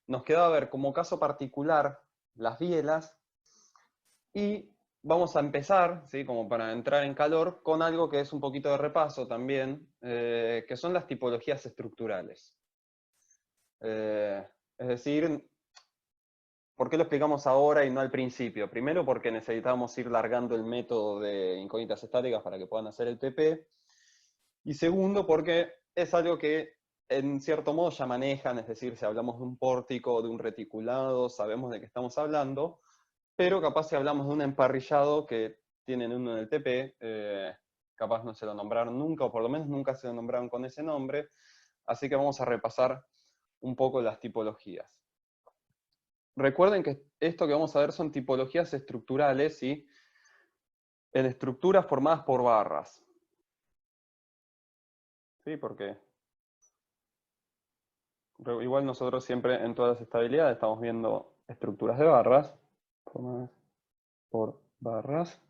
nos quedaba ver como caso particular las bielas y vamos a empezar, ¿sí? Como para entrar en calor, con algo que es un poquito de repaso también, que son las tipologías estructurales. Es decir, ¿por qué lo explicamos ahora y no al principio? Primero porque necesitamos ir largando el método de incógnitas estáticas para que puedan hacer el PP. Y segundo porque es algo que en cierto modo ya manejan, es decir, si hablamos de un pórtico, de un reticulado, sabemos de qué estamos hablando, pero capaz si hablamos de un emparrillado que tienen uno en el TP, capaz no se lo nombraron nunca, o por lo menos nunca se lo nombraron con ese nombre, así que vamos a repasar un poco las tipologías. Recuerden que esto que vamos a ver son tipologías estructurales, ¿sí? En estructuras formadas por barras. ¿Sí? Porque igual nosotros siempre en todas las estabilidades estamos viendo estructuras de barras, formadas por barras.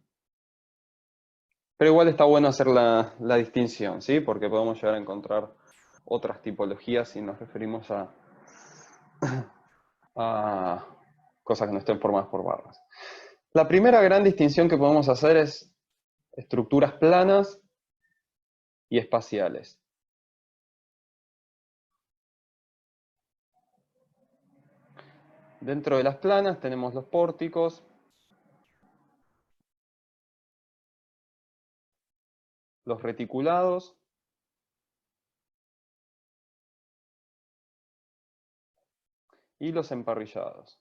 Pero igual está bueno hacer la distinción, ¿sí? Porque podemos llegar a encontrar otras tipologías si nos referimos a cosas que no estén formadas por barras. La primera gran distinción que podemos hacer es estructuras planas y espaciales. Dentro de las planas tenemos los pórticos, los reticulados, y los emparrillados.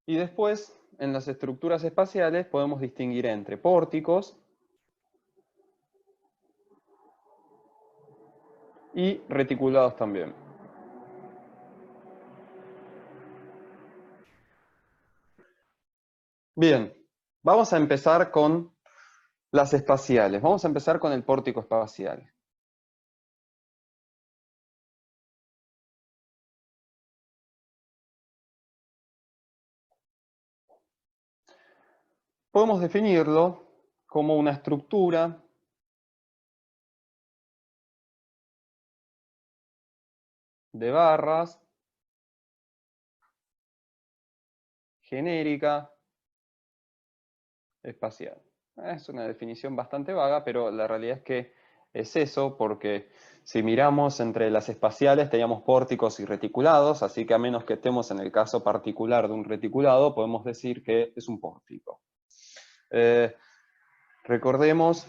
Y después, en las estructuras espaciales, podemos distinguir entre pórticos y reticulados también. Bien, vamos a empezar con las espaciales. Vamos a empezar con el pórtico espacial. Podemos definirlo como una estructura de barras genérica espacial. Es una definición bastante vaga, pero la realidad es que es eso, porque si miramos entre las espaciales teníamos pórticos y reticulados, así que a menos que estemos en el caso particular de un reticulado, podemos decir que es un pórtico. Recordemos,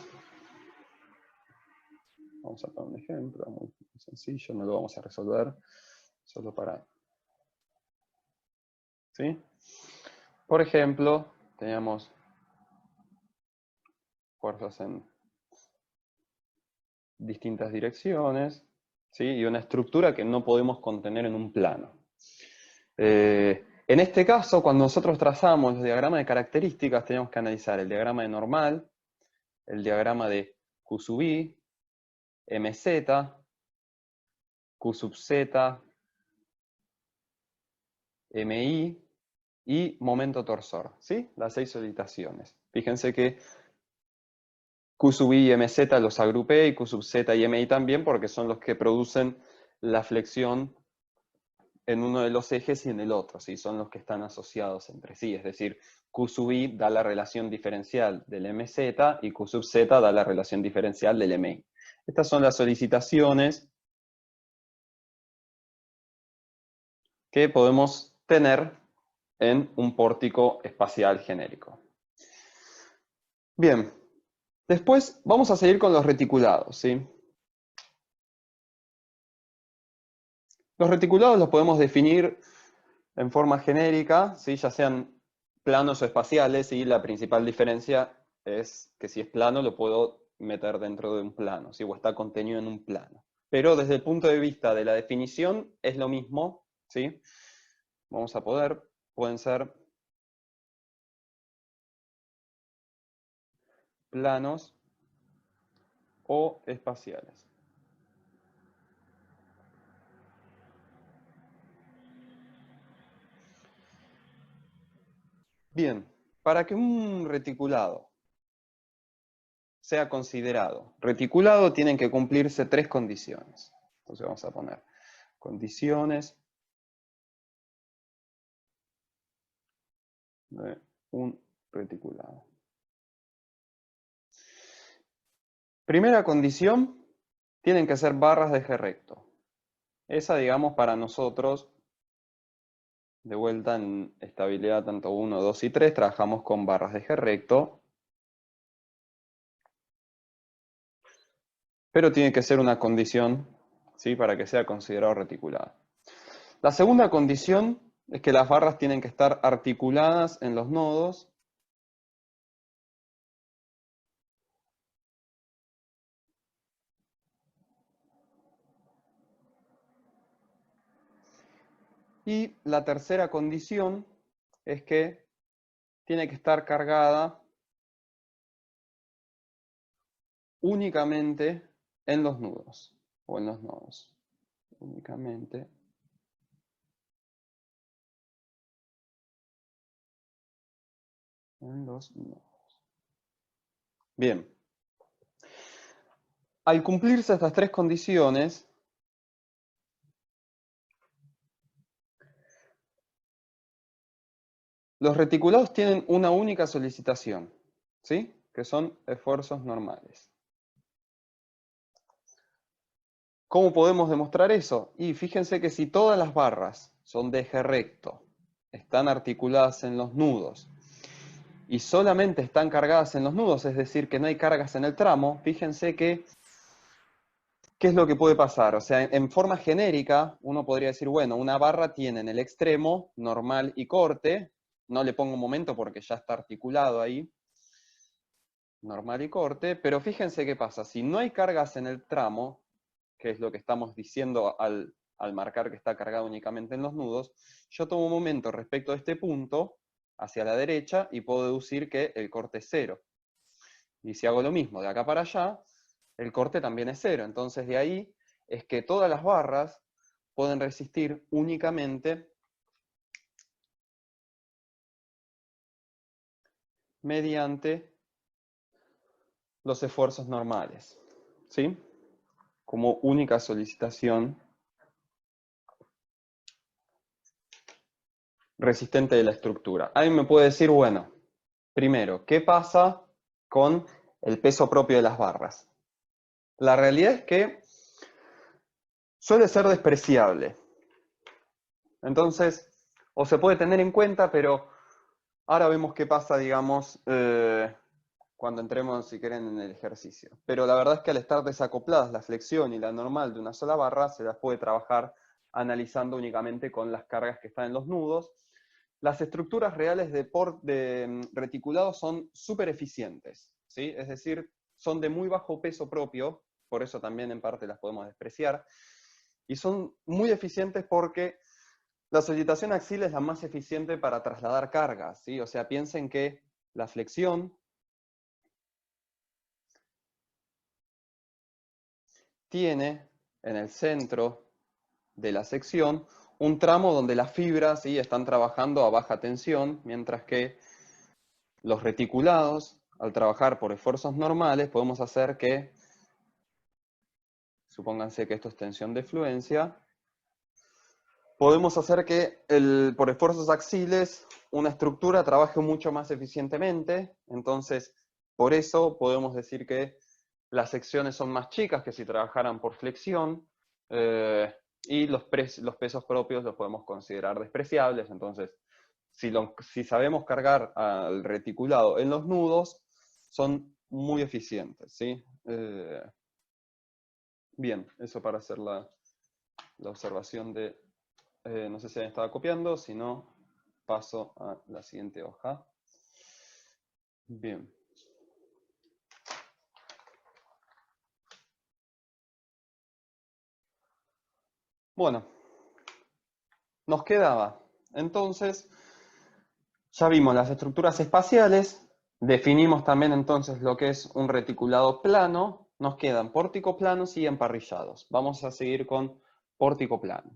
vamos a poner un ejemplo muy sencillo, no lo vamos a resolver, solo para... ¿Sí? Por ejemplo, teníamos fuerzas en distintas direcciones, ¿sí? Y una estructura que no podemos contener en un plano. En este caso, cuando nosotros trazamos los diagramas de características, tenemos que analizar el diagrama de normal, el diagrama de Q sub i, MZ, Q sub Z, MI y momento torsor, ¿sí? Las 6 solitaciones. Fíjense que Q sub i y MZ los agrupé y Q sub Z y MI también porque son los que producen la flexión en uno de los ejes y en el otro, ¿sí? Son los que están asociados entre sí, es decir, Q sub i da la relación diferencial del MZ y Q sub Z da la relación diferencial del MI. Estas son las solicitaciones que podemos tener en un pórtico espacial genérico. Bien, después vamos a seguir con los reticulados, ¿sí? Los reticulados los podemos definir en forma genérica, ¿sí? Ya sean planos o espaciales, y la principal diferencia es que si es plano lo puedo meter dentro de un plano, ¿sí? O está contenido en un plano. Pero desde el punto de vista de la definición es lo mismo, ¿sí? Vamos a pueden ser planos o espaciales. Bien, para que un reticulado sea considerado reticulado, tienen que cumplirse 3 condiciones. Entonces vamos a poner condiciones de un reticulado. Primera condición, tienen que ser barras de eje recto. Esa, digamos, para nosotros, de vuelta en estabilidad tanto 1, 2 y 3, trabajamos con barras de eje recto. Pero tiene que ser una condición, ¿sí?, para que sea considerado reticulado. La segunda condición es que las barras tienen que estar articuladas en los nodos. Y la tercera condición es que tiene que estar cargada únicamente en los nudos, o en los nodos. Únicamente en los nodos. Bien. Al cumplirse estas 3 condiciones, los reticulados tienen una única solicitación, ¿sí?, que son esfuerzos normales. ¿Cómo podemos demostrar eso? Y fíjense que si todas las barras son de eje recto, están articuladas en los nudos, y solamente están cargadas en los nudos, es decir, que no hay cargas en el tramo, fíjense que, ¿qué es lo que puede pasar? O sea, en forma genérica, uno podría decir, bueno, una barra tiene en el extremo normal y corte, no le pongo un momento porque ya está articulado ahí, normal y corte, pero fíjense qué pasa, si no hay cargas en el tramo, que es lo que estamos diciendo al marcar que está cargado únicamente en los nudos, yo tomo un momento respecto a este punto, hacia la derecha, y puedo deducir que el corte es 0. Y si hago lo mismo de acá para allá, el corte también es 0. Entonces de ahí es que todas las barras pueden resistir únicamente mediante los esfuerzos normales, ¿sí?, como única solicitación resistente de la estructura. Alguien me puede decir, bueno, primero, ¿qué pasa con el peso propio de las barras? La realidad es que suele ser despreciable. Entonces, o se puede tener en cuenta, pero ahora vemos qué pasa, digamos, cuando entremos, si quieren, en el ejercicio. Pero la verdad es que al estar desacopladas la flexión y la normal de una sola barra, se las puede trabajar analizando únicamente con las cargas que están en los nudos. Las estructuras reales de reticulados son súper eficientes, ¿sí? Es decir, son de muy bajo peso propio, por eso también en parte las podemos despreciar, y son muy eficientes porque la solitación axial es la más eficiente para trasladar cargas, ¿sí? O sea, piensen que la flexión tiene en el centro de la sección un tramo donde las fibras, ¿sí?, están trabajando a baja tensión, mientras que los reticulados, al trabajar por esfuerzos normales, podemos hacer que, supónganse que esto es tensión de fluencia, podemos hacer que por esfuerzos axiles una estructura trabaje mucho más eficientemente. Entonces, por eso podemos decir que las secciones son más chicas que si trabajaran por flexión, y los pesos propios los podemos considerar despreciables. Entonces, si sabemos cargar al reticulado en los nudos, son muy eficientes, ¿sí? Bien, eso para hacer la observación de... no sé si alguien estaba copiando, si no, paso a la siguiente hoja. Bien. Bueno, nos quedaba, entonces, ya vimos las estructuras espaciales, definimos también entonces lo que es un reticulado plano, nos quedan pórtico planos y emparrillados. Vamos a seguir con pórtico plano.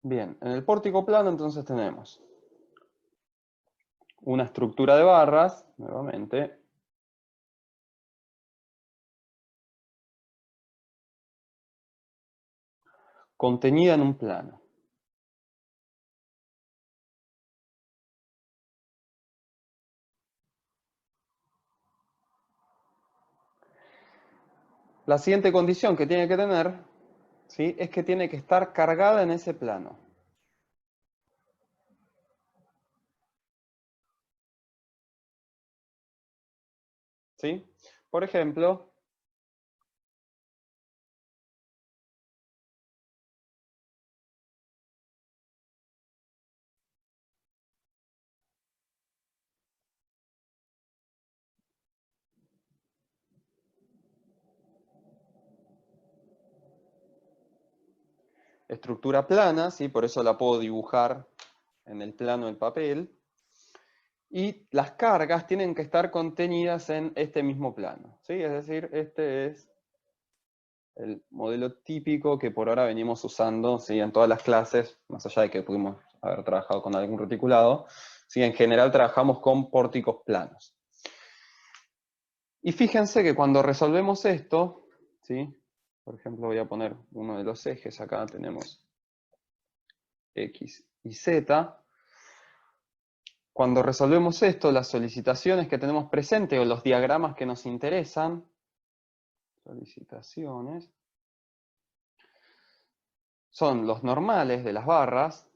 Bien, en el pórtico plano entonces tenemos una estructura de barras, nuevamente, contenida en un plano. La siguiente condición que tiene que tener, ¿sí?, es que tiene que estar cargada en ese plano. ¿Sí? Por ejemplo, estructura plana, ¿sí?, por eso la puedo dibujar en el plano del papel. Y las cargas tienen que estar contenidas en este mismo plano, ¿sí? Es decir, este es el modelo típico que por ahora venimos usando, ¿sí?, en todas las clases, más allá de que pudimos haber trabajado con algún reticulado, ¿sí?, en general trabajamos con pórticos planos. Y fíjense que cuando resolvemos esto, ¿sí?, por ejemplo voy a poner uno de los ejes, acá tenemos X y Z. Cuando resolvemos esto, las solicitaciones que tenemos presentes o los diagramas que nos interesan, solicitaciones, son los normales de las barras,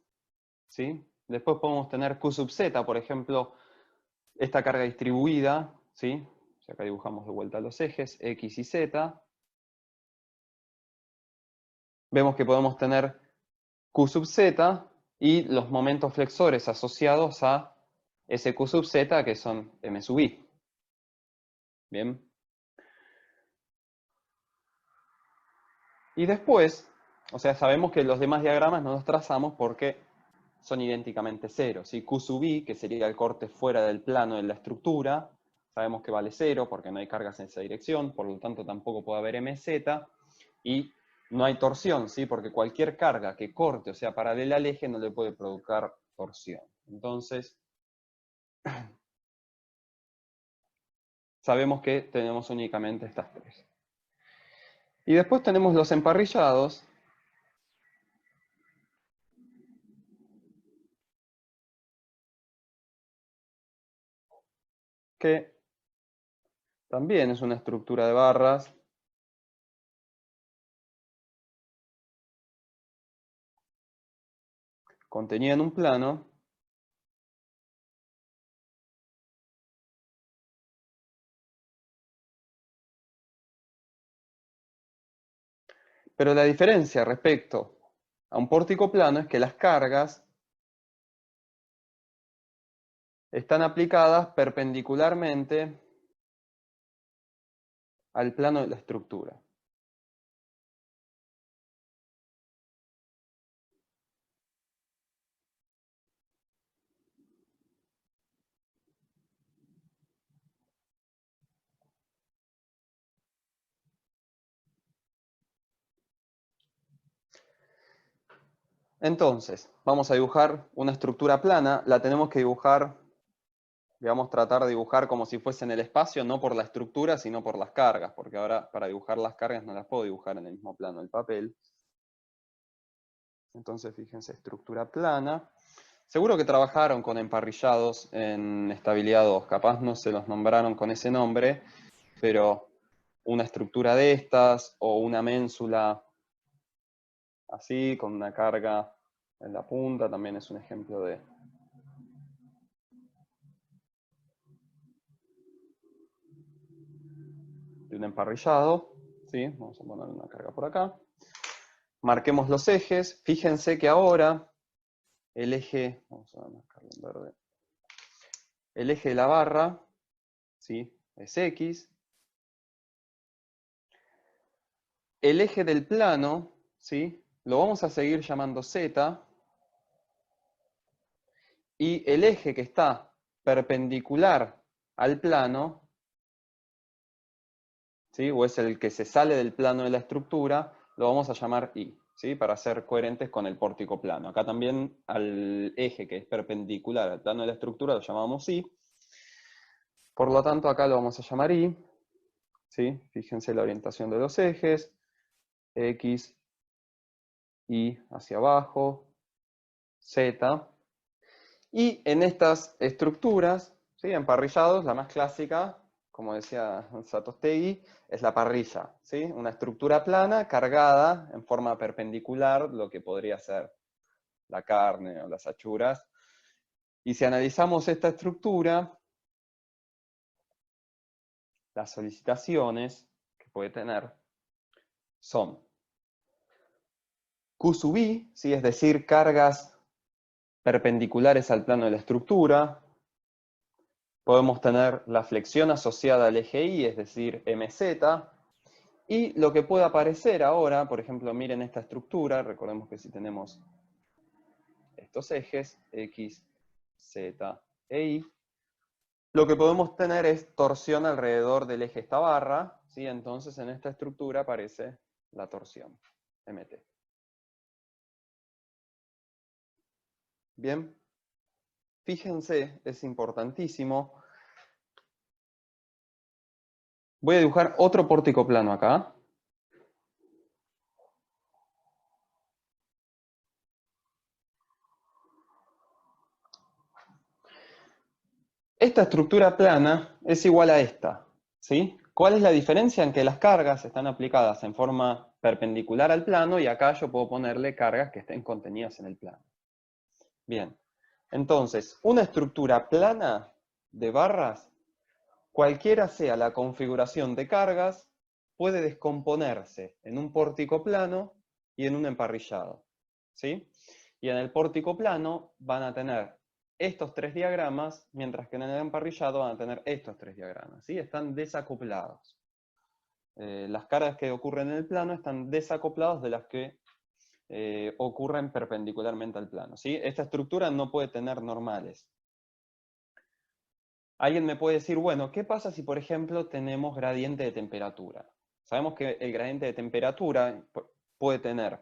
¿sí? Después podemos tener Q sub Z, por ejemplo, esta carga distribuida, ¿sí? O sea, acá dibujamos de vuelta los ejes, X y Z. Vemos que podemos tener Q sub Z y los momentos flexores asociados a ese Q sub Z, que son M sub I. Bien. Y después, o sea, sabemos que los demás diagramas no los trazamos porque son idénticamente cero, ¿sí? Q sub I, que sería el corte fuera del plano de la estructura, sabemos que vale 0 porque no hay cargas en esa dirección, por lo tanto tampoco puede haber MZ, y no hay torsión, ¿sí?, porque cualquier carga que corte o sea paralela al eje no le puede provocar torsión. Entonces, sabemos que tenemos únicamente estas tres. Y después tenemos los emparrillados, que también es una estructura de barras contenida en un plano, pero la diferencia respecto a un pórtico plano es que las cargas están aplicadas perpendicularmente al plano de la estructura. Entonces, vamos a dibujar una estructura plana, la tenemos que dibujar, digamos, tratar de dibujar como si fuese en el espacio, no por la estructura, sino por las cargas, porque ahora para dibujar las cargas no las puedo dibujar en el mismo plano del papel. Entonces, fíjense, estructura plana. Seguro que trabajaron con emparrillados en estabilidad 2, capaz no se los nombraron con ese nombre, pero una estructura de estas, o una ménsula así, con una carga en la punta, también es un ejemplo de un emparrillado, ¿sí? Vamos a poner una carga por acá. Marquemos los ejes, fíjense que ahora el eje, vamos a marcarlo en verde, el eje de la barra, ¿sí?, es X. El eje del plano, ¿sí?, lo vamos a seguir llamando Z. Y el eje que está perpendicular al plano, ¿sí?, o es el que se sale del plano de la estructura, lo vamos a llamar Y. ¿sí? Para ser coherentes con el pórtico plano. Acá también al eje que es perpendicular al plano de la estructura lo llamamos Y. Por lo tanto, acá lo vamos a llamar Y. ¿Sí? Fíjense la orientación de los ejes. X, Y hacia abajo, Z. Y en estas estructuras, ¿sí? Emparrillados, la más clásica, como decía Satostegui, es la parrilla, ¿sí? Una estructura plana cargada en forma perpendicular, lo que podría ser la carne o las achuras. Y si analizamos esta estructura, las solicitaciones que puede tener son Q sub I, ¿sí? Es decir, cargas perpendiculares al plano de la estructura. Podemos tener la flexión asociada al eje Y, es decir, MZ. Y lo que puede aparecer ahora, por ejemplo, miren esta estructura, recordemos que si tenemos estos ejes, X, Z e Y, lo que podemos tener es torsión alrededor del eje esta barra, ¿sí? Entonces en esta estructura aparece la torsión, MT. Bien, fíjense, es importantísimo. Voy a dibujar otro pórtico plano acá. Esta estructura plana es igual a esta, ¿sí? ¿Cuál es la diferencia? En que las cargas están aplicadas en forma perpendicular al plano y acá yo puedo ponerle cargas que estén contenidas en el plano. Bien, entonces, una estructura plana de barras, cualquiera sea la configuración de cargas, puede descomponerse en un pórtico plano y en un emparrillado, ¿sí? Y en el pórtico plano van a tener estos tres diagramas, mientras que en el emparrillado van a tener estos tres diagramas, ¿sí? Están desacoplados. Las cargas que ocurren en el plano están desacoplados de las que ocurren perpendicularmente al plano, ¿sí? Esta estructura no puede tener normales. Alguien me puede decir, bueno, ¿qué pasa si, por ejemplo, tenemos gradiente de temperatura? Sabemos que el gradiente de temperatura puede tener,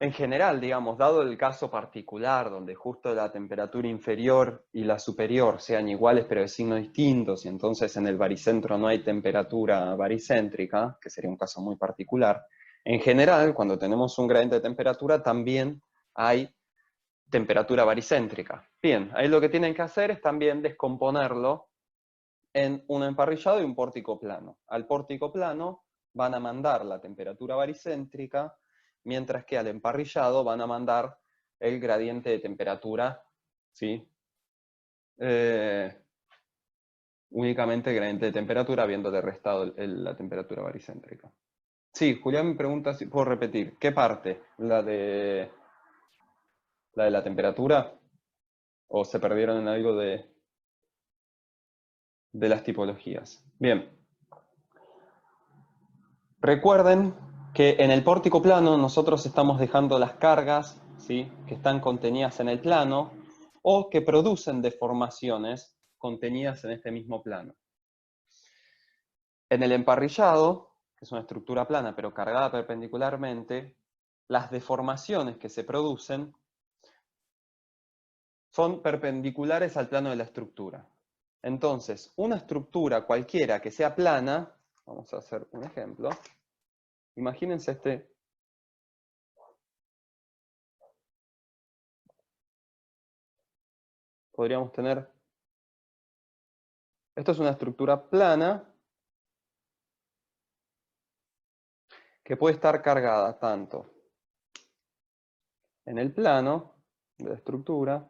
en general, digamos, dado el caso particular, donde justo la temperatura inferior y la superior sean iguales pero de signos distintos, y entonces en el baricentro no hay temperatura baricéntrica, que sería un caso muy particular, en general, cuando tenemos un gradiente de temperatura, también hay temperatura baricéntrica. Bien, ahí lo que tienen que hacer es también descomponerlo en un emparrillado y un pórtico plano. Al pórtico plano van a mandar la temperatura baricéntrica, mientras que al emparrillado van a mandar el gradiente de temperatura, ¿sí? Únicamente el gradiente de temperatura, habiéndole restado la temperatura baricéntrica. Sí, Julián me pregunta si puedo repetir. ¿Qué parte? ¿La de la temperatura? ¿O se perdieron en algo de las tipologías? Bien. Recuerden que en el pórtico plano nosotros estamos dejando las cargas, ¿sí?, que están contenidas en el plano o que producen deformaciones contenidas en este mismo plano. En el emparrillado, que es una estructura plana pero cargada perpendicularmente, las deformaciones que se producen son perpendiculares al plano de la estructura. Entonces, una estructura cualquiera que sea plana, vamos a hacer un ejemplo, imagínense podríamos tener, esto es una estructura plana que puede estar cargada tanto en el plano de la estructura,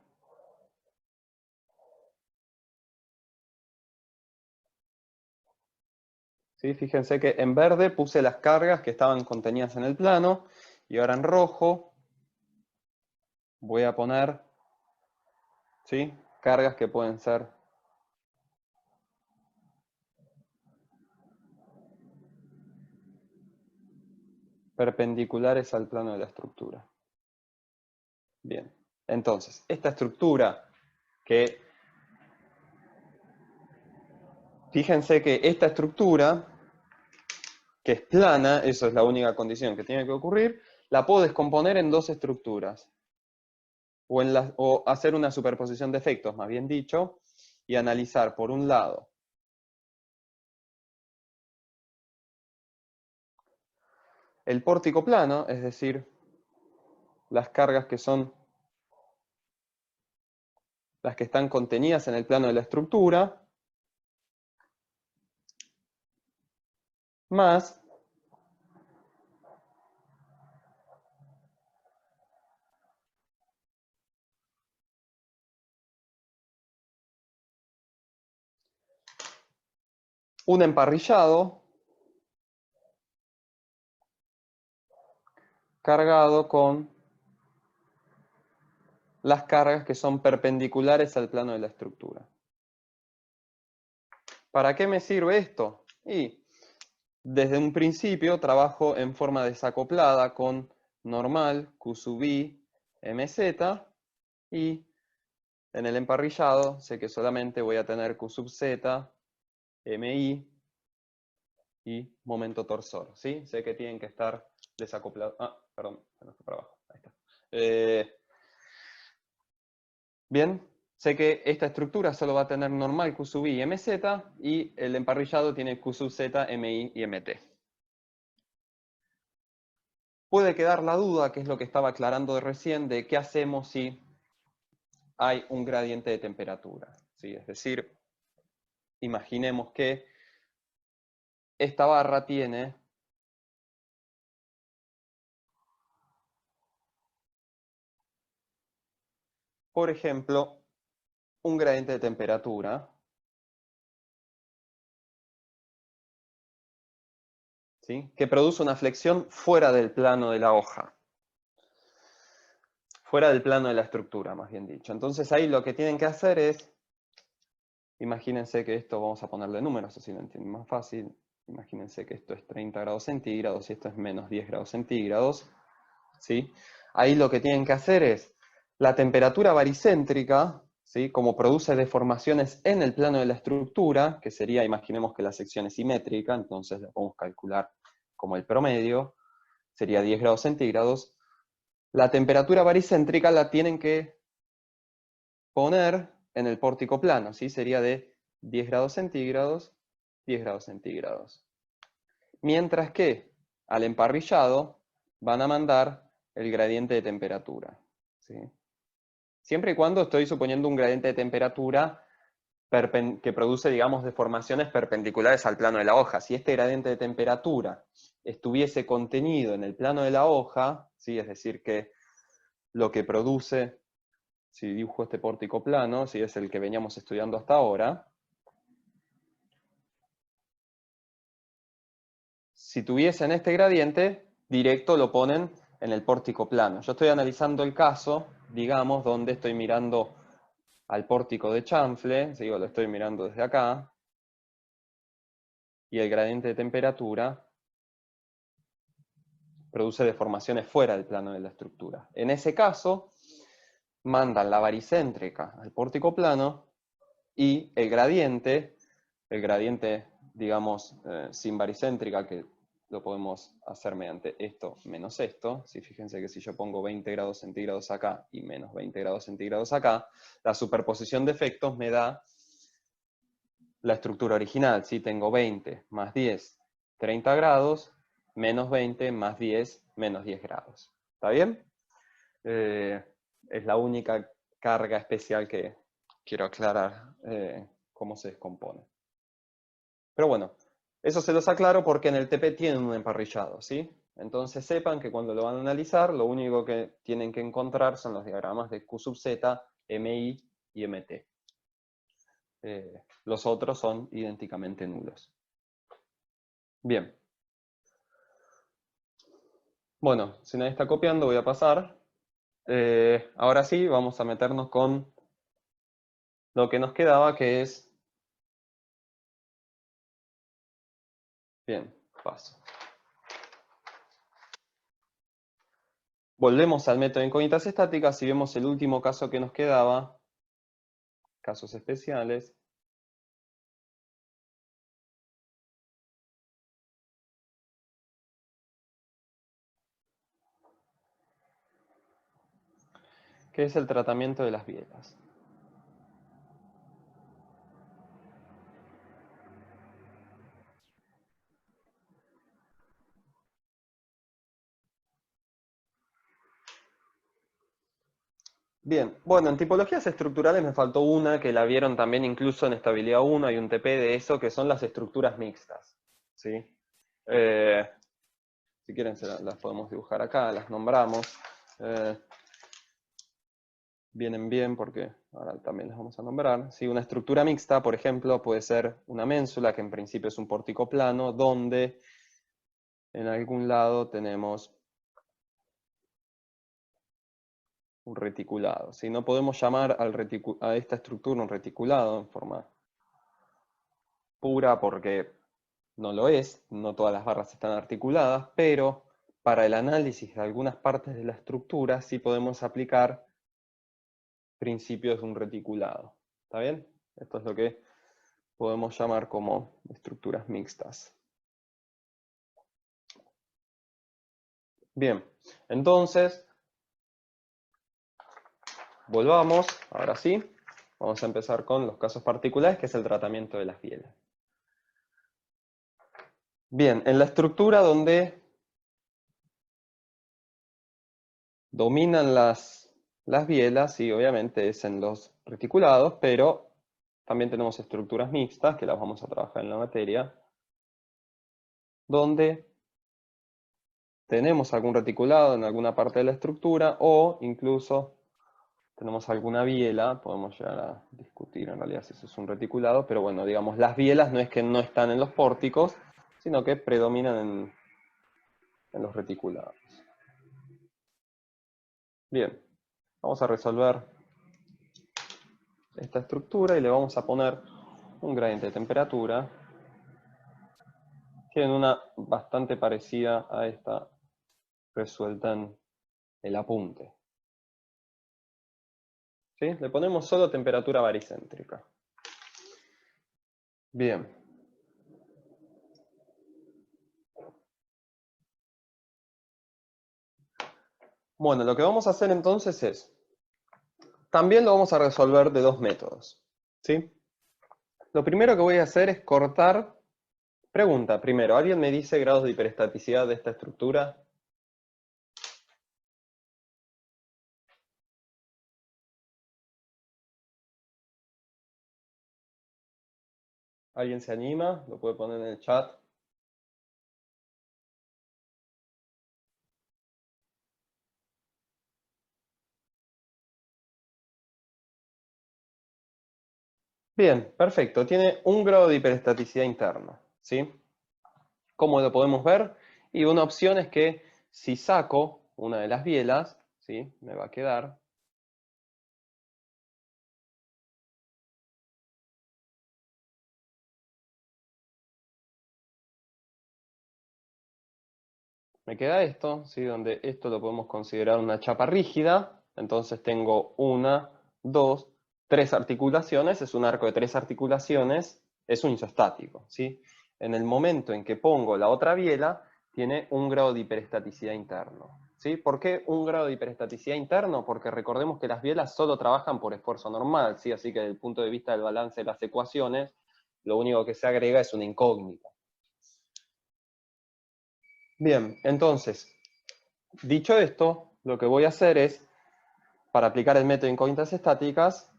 ¿sí? Fíjense que en verde puse las cargas que estaban contenidas en el plano, y ahora en rojo voy a poner, ¿sí?, cargas que pueden ser perpendiculares al plano de la estructura. Bien, entonces, esta estructura que, fíjense que esta estructura, que es plana, eso es la única condición que tiene que ocurrir, la puedo descomponer en dos estructuras. O hacer una superposición de efectos, más bien dicho, y analizar, por un lado, el pórtico plano, es decir, las cargas que son las que están contenidas en el plano de la estructura, más un emparrillado cargado con las cargas que son perpendiculares al plano de la estructura. ¿Para qué me sirve esto? Y desde un principio trabajo en forma desacoplada con normal, Q sub I, MZ, y en el emparrillado sé que solamente voy a tener Q sub Z, MI y momento torsor, ¿sí? Sé que tienen que estar desacoplados. Ah, perdón, se me fue para abajo. Ahí está. Bien, sé que esta estructura solo va a tener normal Q sub I y MZ, y el emparrillado tiene Q sub Z, MI y MT. Puede quedar la duda, que es lo que estaba aclarando de recién, de qué hacemos si hay un gradiente de temperatura, ¿sí? Es decir, imaginemos que esta barra tiene por ejemplo, un gradiente de temperatura, ¿sí?, que produce una flexión fuera del plano de la hoja. Fuera del plano de la estructura, más bien dicho. Entonces ahí lo que tienen que hacer es, imagínense que esto, vamos a ponerle números, así lo entienden más fácil. Imagínense que esto es 30 grados centígrados y esto es menos 10 grados centígrados, ¿sí? Ahí lo que tienen que hacer es, la temperatura baricéntrica, ¿sí?, como produce deformaciones en el plano de la estructura, que sería, imaginemos que la sección es simétrica, entonces la podemos calcular como el promedio, sería 10 grados centígrados. La temperatura baricéntrica la tienen que poner en el pórtico plano, ¿sí? Sería de 10 grados centígrados, 10 grados centígrados. Mientras que al emparrillado van a mandar el gradiente de temperatura, ¿sí? Siempre y cuando estoy suponiendo un gradiente de temperatura que produce, digamos, deformaciones perpendiculares al plano de la hoja. Si este gradiente de temperatura estuviese contenido en el plano de la hoja, ¿sí?, es decir, que lo que produce, si dibujo este pórtico plano, si es el que veníamos estudiando hasta ahora, si tuviesen este gradiente, directo lo ponen en el pórtico plano. Yo estoy analizando el caso, digamos, donde estoy mirando al pórtico de chanfle, digo, lo estoy mirando desde acá, y el gradiente de temperatura produce deformaciones fuera del plano de la estructura. En ese caso, mandan la baricéntrica al pórtico plano y el gradiente, digamos, sin baricéntrica, que lo podemos hacer mediante esto menos esto. ¿Sí? Fíjense que si yo pongo 20 grados centígrados acá y menos 20 grados centígrados acá, la superposición de efectos me da la estructura original. ¿Sí? Tengo 20 más 10, 30 grados, menos 20 más 10, menos 10 grados. ¿Está bien? Es la única carga especial que quiero aclarar cómo se descompone. Pero bueno, eso se los aclaro porque en el TP tienen un emparrillado, ¿sí? Entonces sepan que cuando lo van a analizar, lo único que tienen que encontrar son los diagramas de Q sub Z, MI y MT. Los otros son idénticamente nulos. Bien. Bueno, si nadie está copiando, voy a pasar. Ahora sí, vamos a meternos con lo que nos quedaba, que es... Bien, paso. Volvemos al método de incógnitas estáticas y vemos el último caso que nos quedaba, casos especiales. que es el tratamiento de las bielas. Bien, bueno, en tipologías estructurales me faltó una que la vieron también incluso en estabilidad 1, hay un TP de eso, que son las estructuras mixtas. ¿Sí? Si quieren las podemos dibujar acá, las nombramos. Vienen bien porque ahora también las vamos a nombrar. ¿Sí? Una estructura mixta, por ejemplo, puede ser una ménsula, que en principio es un pórtico plano, donde en algún lado tenemos un reticulado. ¿Sí? No podemos llamar a esta estructura un reticulado en forma pura porque no lo es, no todas las barras están articuladas, pero para el análisis de algunas partes de la estructura sí podemos aplicar principios de un reticulado. ¿Está bien? Esto es lo que podemos llamar como estructuras mixtas. Bien, entonces, volvamos, ahora sí, vamos a empezar con los casos particulares, que es el tratamiento de las bielas. Bien, en la estructura donde dominan las bielas, sí, obviamente es en los reticulados, pero también tenemos estructuras mixtas, que las vamos a trabajar en la materia, donde tenemos algún reticulado en alguna parte de la estructura, o incluso tenemos alguna biela, podemos llegar a discutir en realidad si eso es un reticulado, pero bueno, digamos, las bielas no es que no están en los pórticos, sino que predominan en los reticulados. Bien, vamos a resolver esta estructura y le vamos a poner un gradiente de temperatura. Tienen una bastante parecida a esta resuelta en el apunte. ¿Sí? Le ponemos solo temperatura baricéntrica. Bien. Bueno, lo que vamos a hacer entonces es, también lo vamos a resolver de dos métodos. ¿Sí? Lo primero que voy a hacer es cortar. Pregunta, primero, ¿alguien me dice grados de hiperestaticidad de esta estructura? ¿Alguien se anima? Lo puede poner en el chat. Bien, perfecto. Tiene un grado de hiperestaticidad interno. ¿Sí? ¿Cómo lo podemos ver? Y una opción es que si saco una de las bielas, ¿sí? Me va a quedar. Me queda esto, ¿sí? Donde esto lo podemos considerar una chapa rígida. Entonces tengo una, dos, tres articulaciones. Es un arco de tres articulaciones. Es un isostático, ¿sí? En el momento en que pongo la otra biela, tiene un grado de hiperestaticidad interno. ¿Sí? ¿Por qué un grado de hiperestaticidad interno? Porque recordemos que las bielas solo trabajan por esfuerzo normal, ¿sí? Así que desde el punto de vista del balance de las ecuaciones, lo único que se agrega es una incógnita. Bien, entonces, dicho esto, lo que voy a hacer es, para aplicar el método de incógnitas estáticas,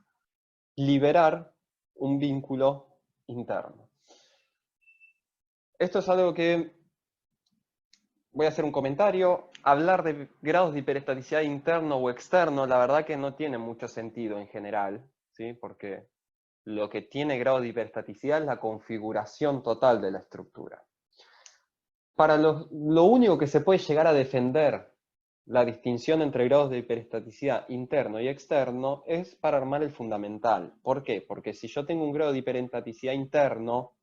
liberar un vínculo interno. Esto es algo que voy a hacer un comentario. Hablar de grados de hiperestaticidad interno o externo, la verdad que no tiene mucho sentido en general, ¿sí? Porque lo que tiene grado de hiperestaticidad es la configuración total de la estructura. Para lo único que se puede llegar a defender la distinción entre grados de hiperestaticidad interno y externo es para armar el fundamental. ¿Por qué? Porque si yo tengo un grado de hiperestaticidad interno,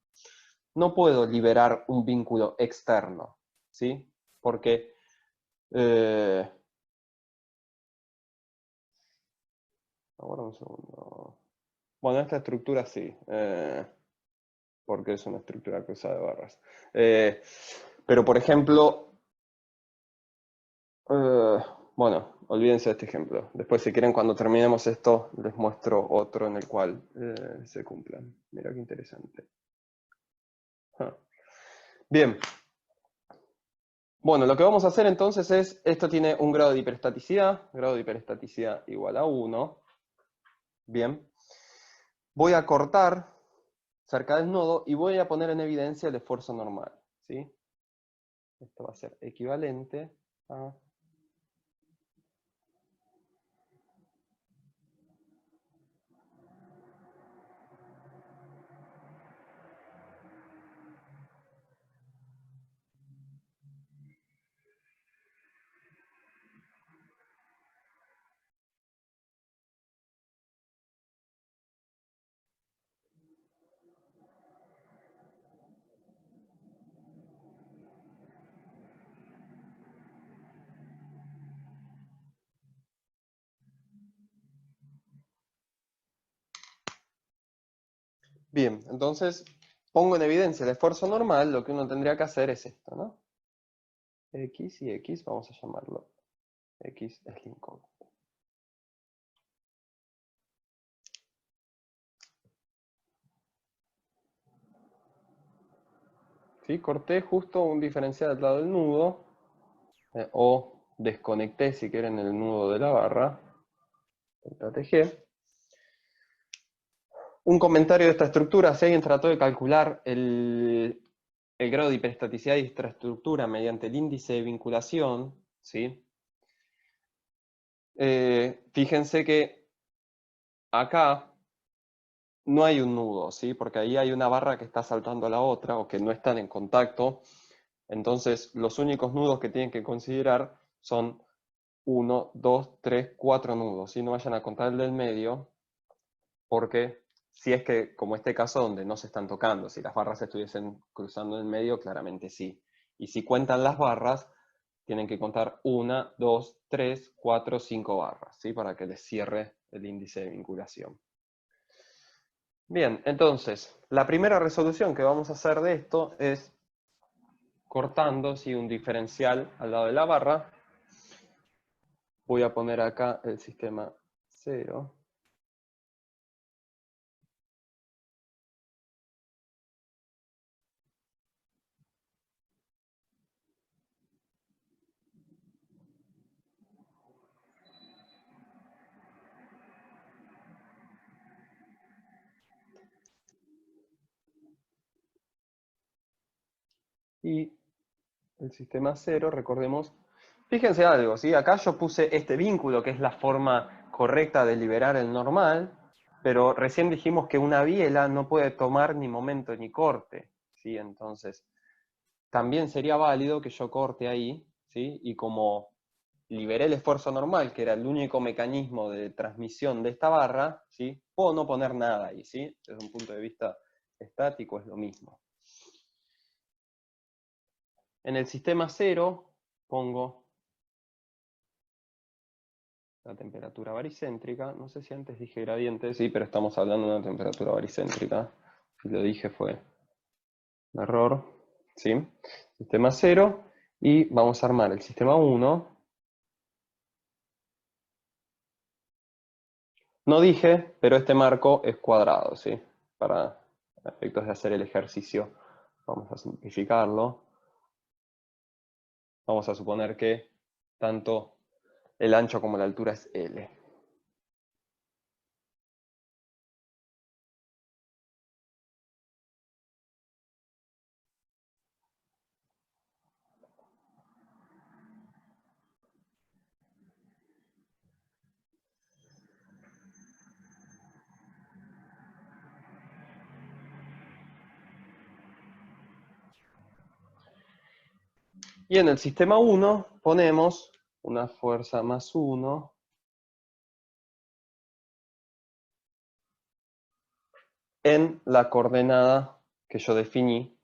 no puedo liberar un vínculo externo, ¿sí? Porque ahora un segundo. Bueno, esta estructura sí, porque es una estructura cruzada de barras. Pero por ejemplo, bueno, olvídense de este ejemplo. Después, si quieren, cuando terminemos esto, les muestro otro en el cual se cumplan. Mira qué interesante. Ah. Bien. Bueno, lo que vamos a hacer entonces es, esto tiene un grado de hiperestaticidad igual a 1. Bien. Voy a cortar cerca del nodo y voy a poner en evidencia el esfuerzo normal, ¿sí? Esto va a ser equivalente a... Bien, entonces pongo en evidencia el esfuerzo normal, lo que uno tendría que hacer es esto, ¿no? X y X, vamos a llamarlo X es Lincoln. ¿Sí? Corté justo un diferencial al lado del nudo, o desconecté, si quieren, el nudo de la barra, delta TG. Un comentario de esta estructura: si alguien trató de calcular el grado de hiperestaticidad de esta estructura mediante el índice de vinculación, ¿sí? Fíjense que acá no hay un nudo, ¿sí? Porque ahí hay una barra que está saltando a la otra o que no están en contacto. Entonces, los únicos nudos que tienen que considerar son 1, 2, 3, 4 nudos. ¿Sí? No vayan a contar el del medio, porque si es que, como este caso donde no se están tocando, si las barras estuviesen cruzando en el medio, claramente sí. Y si cuentan las barras, tienen que contar 1, 2, 3, 4, 5 barras, ¿sí? Para que les cierre el índice de vinculación. Bien, entonces, la primera resolución que vamos a hacer de esto es cortando, ¿sí? Un diferencial al lado de la barra. Voy a poner acá el sistema 0. Y el sistema 0, recordemos, fíjense algo, ¿sí? Acá yo puse este vínculo, que es la forma correcta de liberar el normal, pero recién dijimos que una biela no puede tomar ni momento ni corte, ¿sí? Entonces, también sería válido que yo corte ahí, ¿sí? Y como liberé el esfuerzo normal, que era el único mecanismo de transmisión de esta barra, ¿sí? Puedo no poner nada ahí, ¿sí? Desde un punto de vista estático es lo mismo. En el sistema 0 pongo la temperatura baricéntrica. No sé si antes dije gradiente, sí, pero estamos hablando de una temperatura baricéntrica. Si lo dije fue un error, ¿sí? Sistema 0, y vamos a armar el sistema 1. No dije, pero este marco es cuadrado, ¿sí? Para efectos de hacer el ejercicio, vamos a simplificarlo. Vamos a suponer que tanto el ancho como la altura es L. Y en el sistema 1 ponemos una fuerza más 1 en la coordenada que yo definí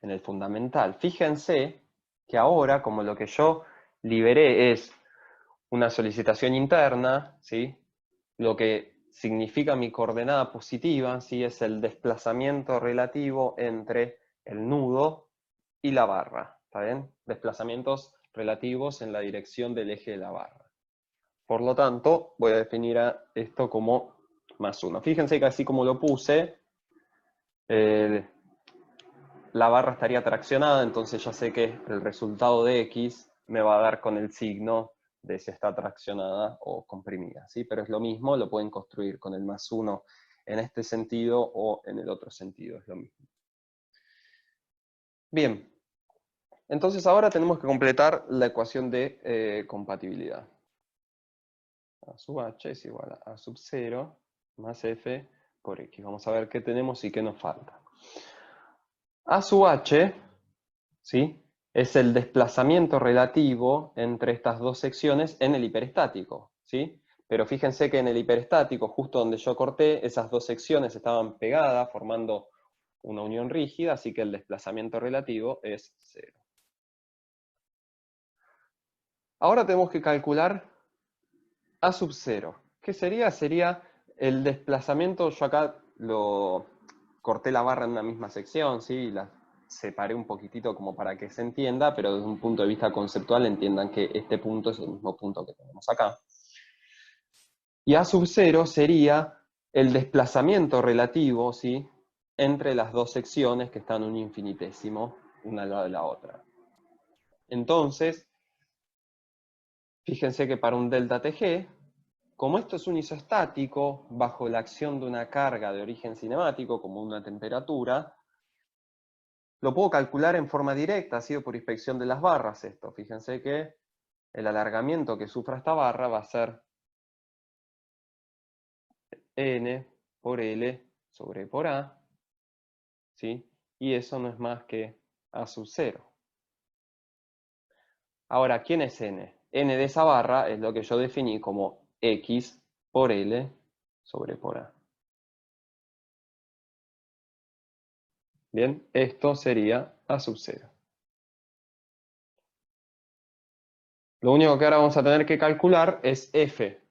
en el fundamental. Fíjense que ahora, como lo que yo liberé es una solicitación interna, ¿sí? Lo que significa mi coordenada positiva, ¿sí? Es el desplazamiento relativo entre el nudo y la barra, ¿está bien? Desplazamientos relativos en la dirección del eje de la barra. Por lo tanto, voy a definir a esto como más 1. Fíjense que así como lo puse, la barra estaría traccionada, entonces ya sé que el resultado de X me va a dar con el signo de si está traccionada o comprimida, ¿sí? Pero es lo mismo, lo pueden construir con el más 1 en este sentido o en el otro sentido, es lo mismo. Bien, entonces ahora tenemos que completar la ecuación de compatibilidad. A sub h es igual a sub 0 más f por x. Vamos a ver qué tenemos y qué nos falta. A sub h, ¿sí?, es el desplazamiento relativo entre estas dos secciones en el hiperestático, ¿sí? Pero fíjense que en el hiperestático, justo donde yo corté, esas dos secciones estaban pegadas, formando una unión rígida, así que el desplazamiento relativo es 0. Ahora tenemos que calcular A sub 0. ¿Qué sería? Sería el desplazamiento, yo acá lo corté la barra en una misma sección, ¿sí? La separé un poquitito como para que se entienda, pero desde un punto de vista conceptual entiendan que este punto es el mismo punto que tenemos acá. Y A sub 0 sería el desplazamiento relativo, ¿sí?, entre las dos secciones que están un infinitésimo, una al lado de la otra. Entonces, fíjense que para un delta TG, como esto es un isostático, bajo la acción de una carga de origen cinemático, como una temperatura, lo puedo calcular en forma directa, ha sido por inspección de las barras esto. Fíjense que el alargamiento que sufra esta barra va a ser n por L sobre por A, ¿sí? Y eso no es más que A sub 0. Ahora, ¿quién es n? N de esa barra es lo que yo definí como x por L sobre por A. Bien, esto sería A sub 0. Lo único que ahora vamos a tener que calcular es F.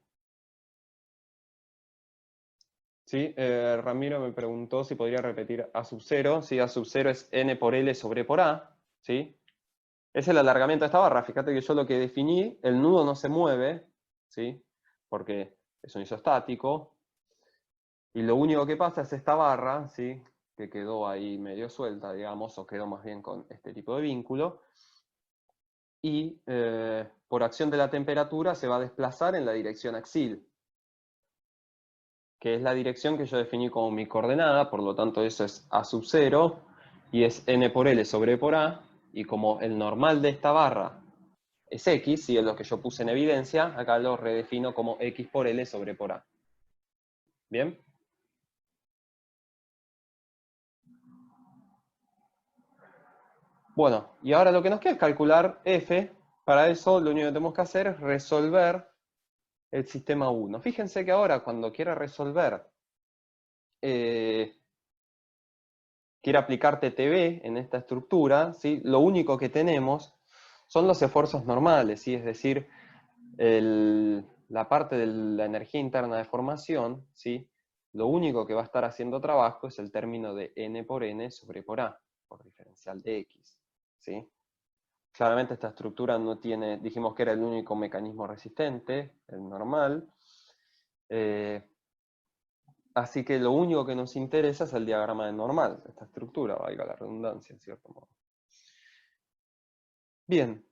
¿Sí? Ramiro me preguntó si podría repetir A sub 0. ¿Sí? A sub 0 es N por L sobre por A. ¿Sí? Es el alargamiento de esta barra. Fíjate que yo lo que definí, el nudo no se mueve, ¿sí?, porque es un isostático. Y lo único que pasa es esta barra, ¿sí?, que quedó ahí medio suelta, digamos, o quedó más bien con este tipo de vínculo. Y por acción de la temperatura se va a desplazar en la dirección axial, que es la dirección que yo definí como mi coordenada, por lo tanto eso es A sub 0, y es N por L sobre por A, y como el normal de esta barra es X, y es lo que yo puse en evidencia, acá lo redefino como X por L sobre por A. ¿Bien? Bueno, y ahora lo que nos queda es calcular F. Para eso lo único que tenemos que hacer es resolver el sistema 1. Fíjense que ahora cuando quiera resolver, quiere aplicar TTB en esta estructura, ¿sí?, lo único que tenemos son los esfuerzos normales, ¿sí?, es decir, la parte de la energía interna de formación, ¿sí?, lo único que va a estar haciendo trabajo es el término de N por N sobre por A, por diferencial de X, ¿sí? Claramente esta estructura no tiene, dijimos que era el único mecanismo resistente, el normal, así que lo único que nos interesa es el diagrama de normal, esta estructura, valga la redundancia, en cierto modo. Bien,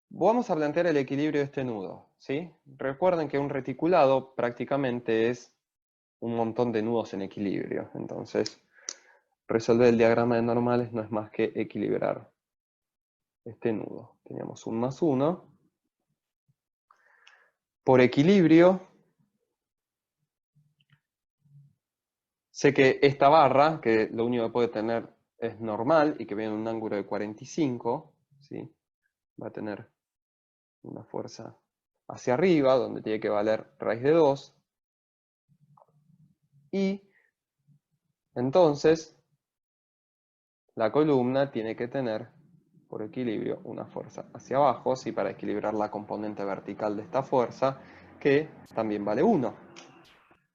vamos a plantear el equilibrio de este nudo, ¿sí? Recuerden que un reticulado prácticamente es un montón de nudos en equilibrio, entonces resolver el diagrama de normales no es más que equilibrar este nudo. Teníamos un más 1. Por equilibrio, sé que esta barra, que lo único que puede tener es normal y que viene en un ángulo de 45, ¿sí?, va a tener una fuerza hacia arriba, donde tiene que valer raíz de 2. Y entonces la columna tiene que tener, por equilibrio, una fuerza hacia abajo, ¿sí?, para equilibrar la componente vertical de esta fuerza, que también vale 1.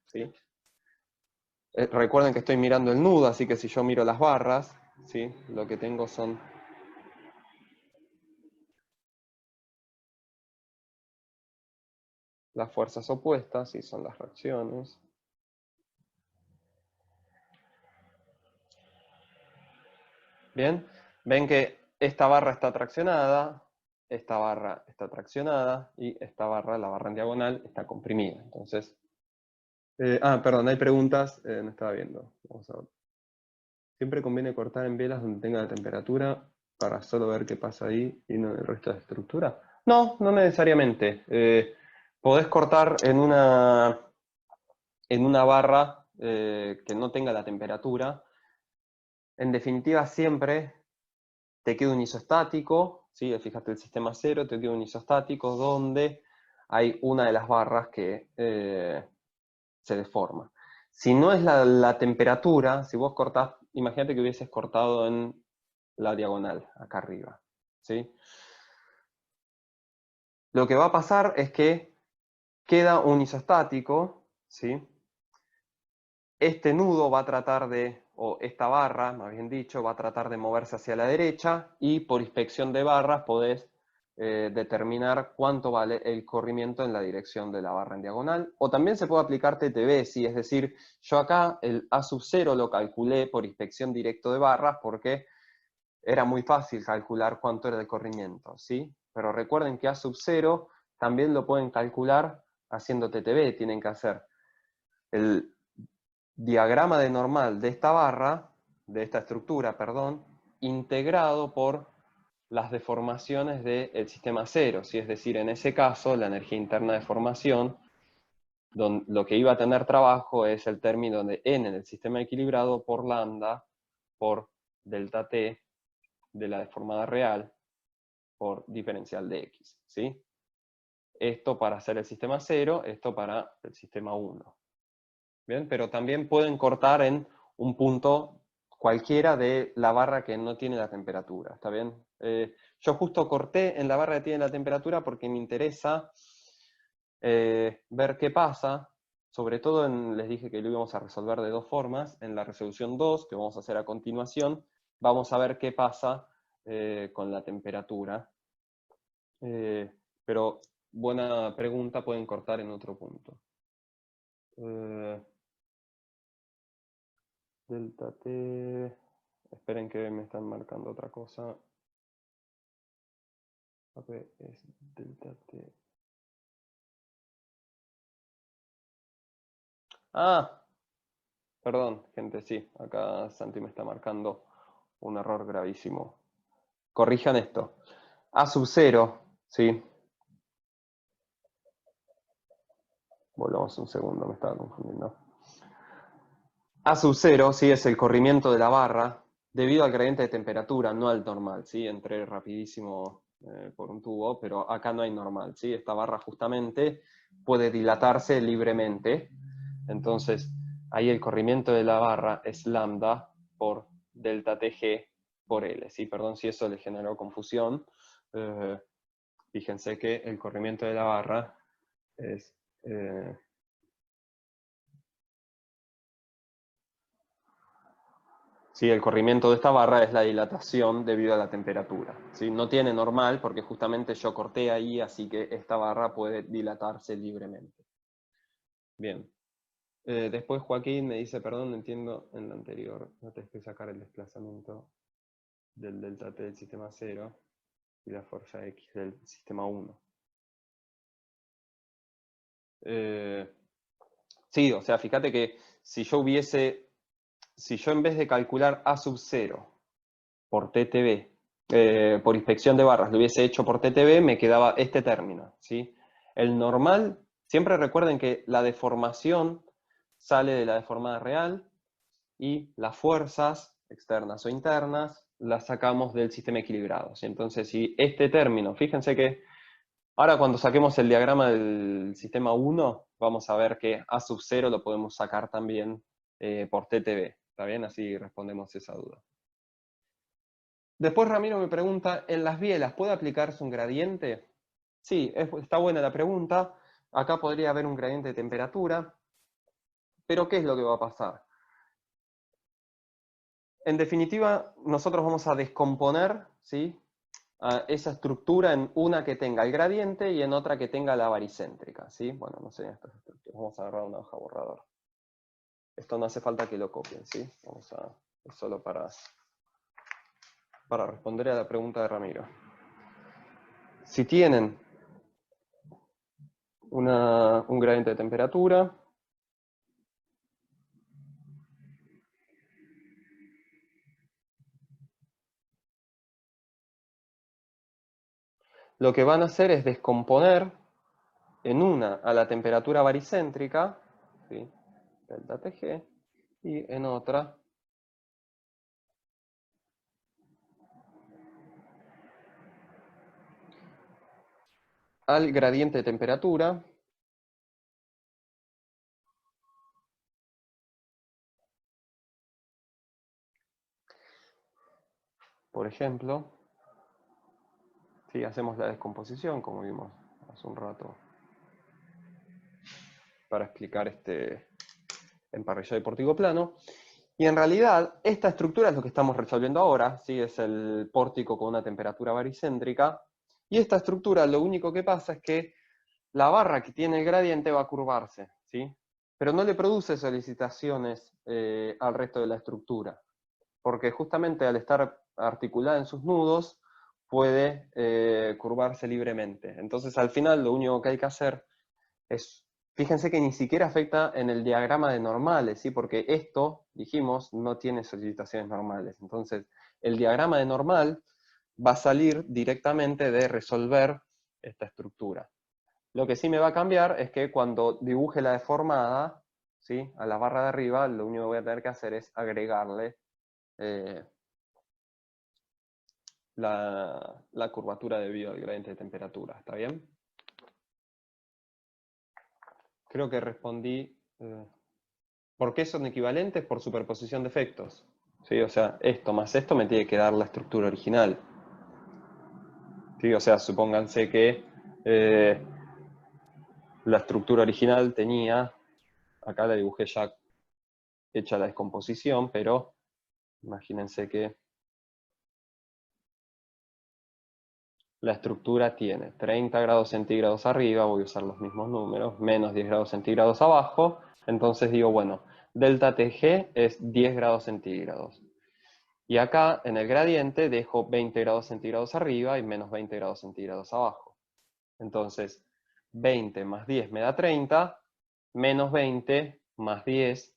¿Sí? Recuerden que estoy mirando el nudo, así que si yo miro las barras, ¿sí?, lo que tengo son las fuerzas opuestas, y son las reacciones. Bien, ven que esta barra está traccionada, esta barra está traccionada, y esta barra, la barra en diagonal, está comprimida. Entonces, perdón, hay preguntas, no estaba viendo. Vamos a ver. Siempre conviene cortar en velas donde tenga la temperatura para solo ver qué pasa ahí y no en el resto de la estructura. No, no necesariamente. Podés cortar en una barra que no tenga la temperatura. En definitiva, siempre te queda un isostático, ¿sí? Fíjate el sistema 0, te queda un isostático donde hay una de las barras que se deforma. Si no es la temperatura, si vos cortás, imagínate que hubieses cortado en la diagonal, acá arriba, ¿sí? Lo que va a pasar es que queda un isostático, ¿sí? Este nudo va a tratar de, o esta barra, más bien dicho, va a tratar de moverse hacia la derecha, y por inspección de barras podés determinar cuánto vale el corrimiento en la dirección de la barra en diagonal. O también se puede aplicar TTB, ¿sí? Es decir, yo acá el A sub 0 lo calculé por inspección directo de barras porque era muy fácil calcular cuánto era el corrimiento, ¿sí? Pero recuerden que A sub 0 también lo pueden calcular haciendo TTB, tienen que hacer el diagrama de normal de esta barra, de esta estructura, perdón, integrado por las deformaciones del sistema 0, ¿sí? Es decir, en ese caso, la energía interna de formación, lo que iba a tener trabajo es el término de n del sistema equilibrado por lambda por delta t de la deformada real por diferencial de x, ¿sí? Esto para hacer el sistema 0, esto para el sistema 1. ¿Bien? Pero también pueden cortar en un punto cualquiera de la barra que no tiene la temperatura, ¿está bien? Yo justo corté en la barra que tiene la temperatura porque me interesa ver qué pasa, sobre todo les dije que lo íbamos a resolver de dos formas. En la resolución 2, que vamos a hacer a continuación, vamos a ver qué pasa con la temperatura. Pero buena pregunta, pueden cortar en otro punto. Delta T, esperen que me están marcando otra cosa. A ver, es delta T. Ah, perdón, gente, sí, acá Santi me está marcando un error gravísimo. Corrijan esto. A sub 0, ¿sí? Volvamos un segundo, me estaba confundiendo. A sub 0, ¿sí? Es el corrimiento de la barra debido al gradiente de temperatura, no al normal, ¿sí? Entré rapidísimo por un tubo, pero acá no hay normal, ¿sí? Esta barra justamente puede dilatarse libremente. Entonces, ahí el corrimiento de la barra es lambda por delta TG por L, ¿sí? Perdón si eso le generó confusión. Fíjense que el corrimiento de la barra es... sí, el corrimiento de esta barra es la dilatación debido a la temperatura, ¿sí? No tiene normal porque justamente yo corté ahí, así que esta barra puede dilatarse libremente. Bien. Después Joaquín me dice, perdón, no entiendo en lo anterior, no tenés que sacar el desplazamiento del delta T del sistema 0 y la fuerza X del sistema 1. Sí, o sea, fíjate que si yo en vez de calcular A sub 0 por TTB, por inspección de barras, lo hubiese hecho por TTB, me quedaba este término, ¿sí? El normal, siempre recuerden que la deformación sale de la deformada real y las fuerzas externas o internas las sacamos del sistema equilibrado, ¿sí? Entonces, si este término, fíjense que ahora cuando saquemos el diagrama del sistema 1, vamos a ver que A sub 0 lo podemos sacar también por TTB, ¿está bien? Así respondemos esa duda. Después Ramiro me pregunta, ¿en las bielas puede aplicarse un gradiente? Sí, está buena la pregunta. Acá podría haber un gradiente de temperatura, pero ¿qué es lo que va a pasar? En definitiva, nosotros vamos a descomponer, ¿sí? a esa estructura en una que tenga el gradiente y en otra que tenga la baricéntrica, ¿sí? Bueno, no sé estas estructuras. Vamos a agarrar una hoja borrador. Esto no hace falta que lo copien, ¿sí? Es solo para responder a la pregunta de Ramiro. Si tienen un gradiente de temperatura, lo que van a hacer es descomponer en una a la temperatura baricéntrica, ¿sí? Delta Tg, y en otra al gradiente de temperatura, por ejemplo, si hacemos la descomposición, como vimos hace un rato, para explicar este emparrillado deportivo plano. Y en realidad, esta estructura es lo que estamos resolviendo ahora, ¿sí? Es el pórtico con una temperatura baricéntrica. Y esta estructura, lo único que pasa es que la barra que tiene el gradiente va a curvarse, ¿sí? Pero no le produce solicitaciones al resto de la estructura, porque justamente al estar articulada en sus nudos, puede curvarse libremente. Entonces, al final, lo único que hay que hacer es, fíjense que ni siquiera afecta en el diagrama de normales, ¿sí? Porque esto, dijimos, no tiene solicitaciones normales. Entonces, el diagrama de normal va a salir directamente de resolver esta estructura. Lo que sí me va a cambiar es que cuando dibuje la deformada, ¿sí? A la barra de arriba, lo único que voy a tener que hacer es agregarle la curvatura debido al gradiente de temperatura. ¿Está bien? Creo que respondí. ¿Por qué son equivalentes? Por superposición de efectos. ¿Sí? O sea, esto más esto me tiene que dar la estructura original. ¿Sí? O sea, supónganse que la estructura original tenía, acá la dibujé ya hecha la descomposición, pero imagínense que la estructura tiene 30 grados centígrados arriba, voy a usar los mismos números, menos 10 grados centígrados abajo, entonces digo, bueno, delta Tg es 10 grados centígrados. Y acá, en el gradiente, dejo 20 grados centígrados arriba y menos 20 grados centígrados abajo. Entonces, 20 más 10 me da 30, menos 20 más 10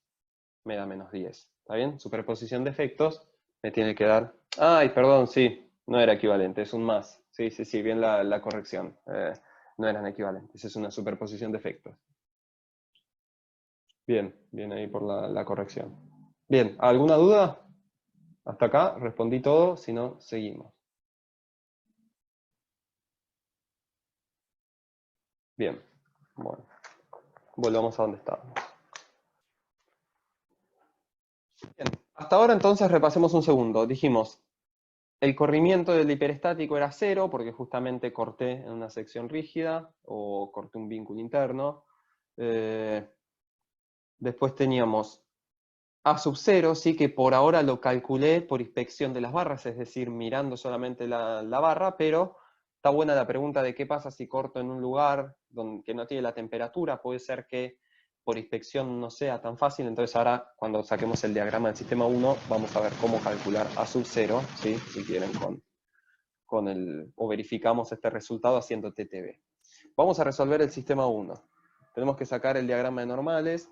me da menos 10. ¿Está bien? Superposición de efectos me tiene que dar... Ay, perdón, sí, no era equivalente, es un más. Sí, sí, sí, bien la corrección. No eran equivalentes, es una superposición de efectos. Bien, bien ahí por la corrección. Bien, ¿alguna duda? Hasta acá respondí todo, si no, seguimos. Bien, bueno, volvamos a donde estábamos. Bien, hasta ahora entonces repasemos un segundo. Dijimos, el corrimiento del hiperestático era 0 porque justamente corté en una sección rígida o corté un vínculo interno. Después teníamos A sub 0, sí, que por ahora lo calculé por inspección de las barras, es decir, mirando solamente la barra, pero está buena la pregunta de qué pasa si corto en un lugar que no tiene la temperatura. Puede ser que por inspección no sea tan fácil, entonces ahora cuando saquemos el diagrama del sistema 1 vamos a ver cómo calcular A sub 0, ¿sí? Si quieren, o verificamos este resultado haciendo TTB. Vamos a resolver el sistema 1. Tenemos que sacar el diagrama de normales.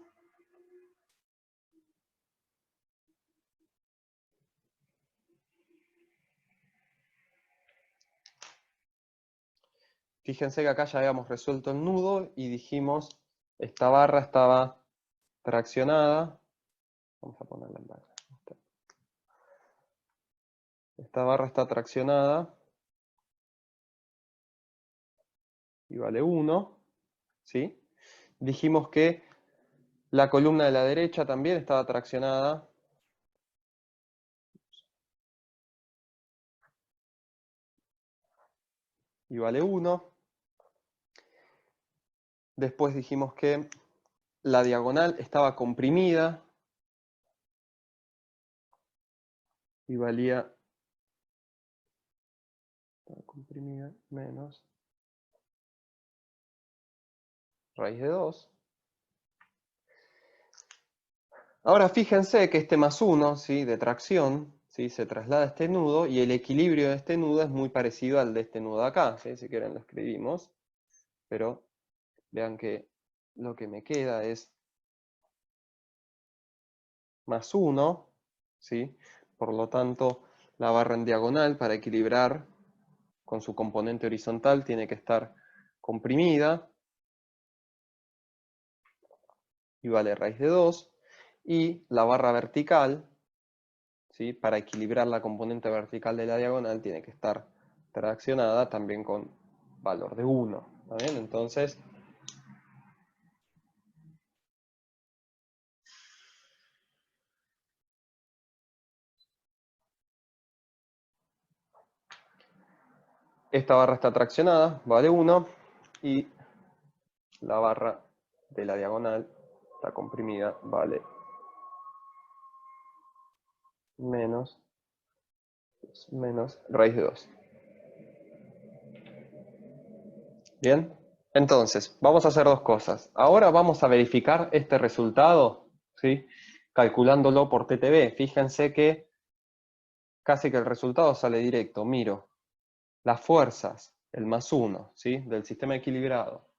Fíjense que acá ya habíamos resuelto el nudo y dijimos, esta barra estaba traccionada. Vamos a ponerla en blanco. Esta barra está traccionada y vale 1, ¿sí? Dijimos que la columna de la derecha también estaba traccionada y vale 1. Después dijimos que la diagonal estaba comprimida y valía comprimida menos raíz de 2. Ahora fíjense que este más 1, ¿sí?, de tracción, ¿sí?, se traslada a este nudo y el equilibrio de este nudo es muy parecido al de este nudo de acá, ¿sí? Si quieren lo escribimos, pero vean que lo que me queda es más 1, ¿sí? Por lo tanto, la barra en diagonal para equilibrar con su componente horizontal tiene que estar comprimida y vale raíz de 2. Y la barra vertical, ¿sí?, para equilibrar la componente vertical de la diagonal tiene que estar traccionada también con valor de 1. ¿Está bien? Entonces, esta barra está traccionada, vale 1, y la barra de la diagonal está comprimida, vale menos raíz de 2. Bien, entonces, vamos a hacer dos cosas. Ahora vamos a verificar este resultado, ¿sí?, calculándolo por TTB. Fíjense que casi que el resultado sale directo. Miro las fuerzas, el más 1, ¿sí?, del sistema equilibrado,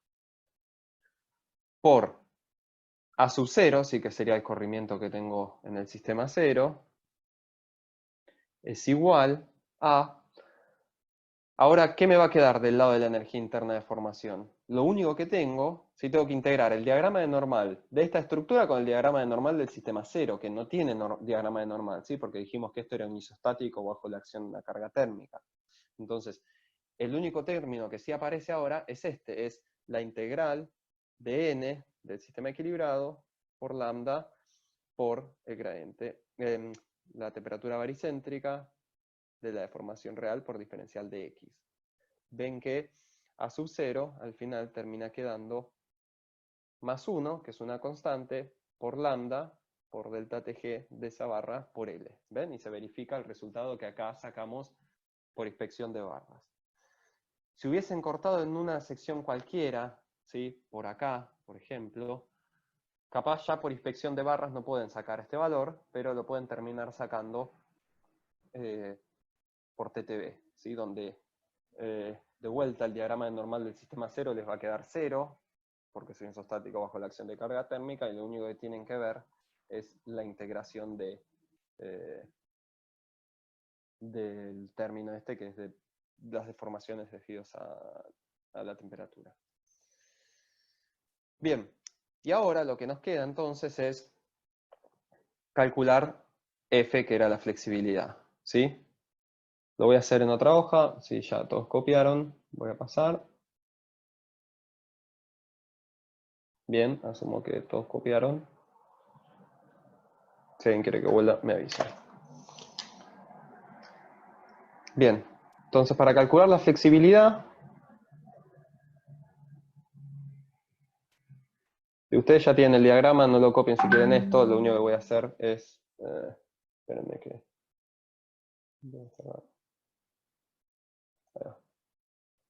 por A sub 0, sí, que sería el corrimiento que tengo en el sistema 0, es igual a... Ahora, ¿qué me va a quedar del lado de la energía interna de formación? Lo único que tengo, si tengo que integrar el diagrama de normal de esta estructura con el diagrama de normal del sistema 0, que no tiene diagrama de normal, ¿sí?, porque dijimos que esto era un isostático bajo la acción de una carga térmica. Entonces, el único término que sí aparece ahora es este, es la integral de n del sistema equilibrado por lambda por el gradiente, la temperatura baricéntrica de la deformación real por diferencial de x. Ven que A sub 0 al final termina quedando más 1, que es una constante, por lambda, por delta Tg de esa barra por L. ¿Ven? Y se verifica el resultado que acá sacamos por inspección de barras. Si hubiesen cortado en una sección cualquiera, ¿sí?, por acá, por ejemplo, capaz ya por inspección de barras no pueden sacar este valor, pero lo pueden terminar sacando por TTB, ¿sí?, donde de vuelta el diagrama normal del sistema 0 les va a quedar 0, porque soy isostático bajo la acción de carga térmica, y lo único que tienen que ver es la integración del término este, que es de las deformaciones debidas a la temperatura. Bien, y ahora lo que nos queda entonces es calcular F, que era la flexibilidad, ¿sí? Lo voy a hacer en otra hoja, si ya todos copiaron, voy a pasar. Bien, asumo que todos copiaron. Si alguien quiere que vuelva, me avisa. Bien, entonces para calcular la flexibilidad, si ustedes ya tienen el diagrama, no lo copien si quieren esto, lo único que voy a hacer es... espérenme que...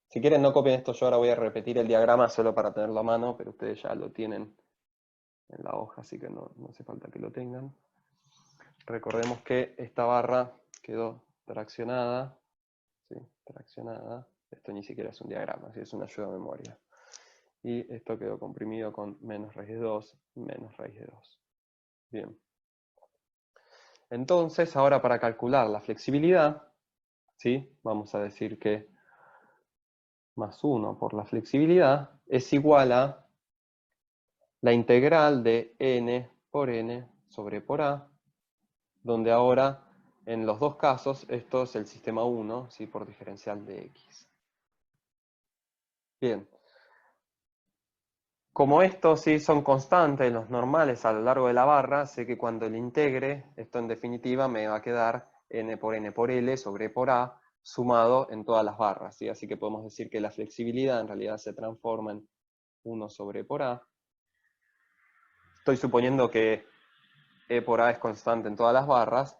Si quieren no copien esto, yo ahora voy a repetir el diagrama solo para tenerlo a mano, pero ustedes ya lo tienen en la hoja, así que no hace falta que lo tengan. Recordemos que esta barra quedó traccionada, ¿sí?, traccionada. Esto ni siquiera es un diagrama, ¿sí?, es una ayuda a memoria. Y esto quedó comprimido con menos raíz de 2, menos raíz de 2. Bien. Entonces, ahora para calcular la flexibilidad, ¿sí?, vamos a decir que más 1 por la flexibilidad es igual a la integral de n por n sobre por a, donde ahora, en los dos casos, esto es el sistema 1, ¿sí?, por diferencial de x. Bien. Como estos sí son constantes, los normales a lo largo de la barra, sé que cuando le integre, esto en definitiva me va a quedar n por L sobre por a, sumado en todas las barras, ¿sí? Así que podemos decir que la flexibilidad en realidad se transforma en 1 sobre por a. Estoy suponiendo que E por A es constante en todas las barras,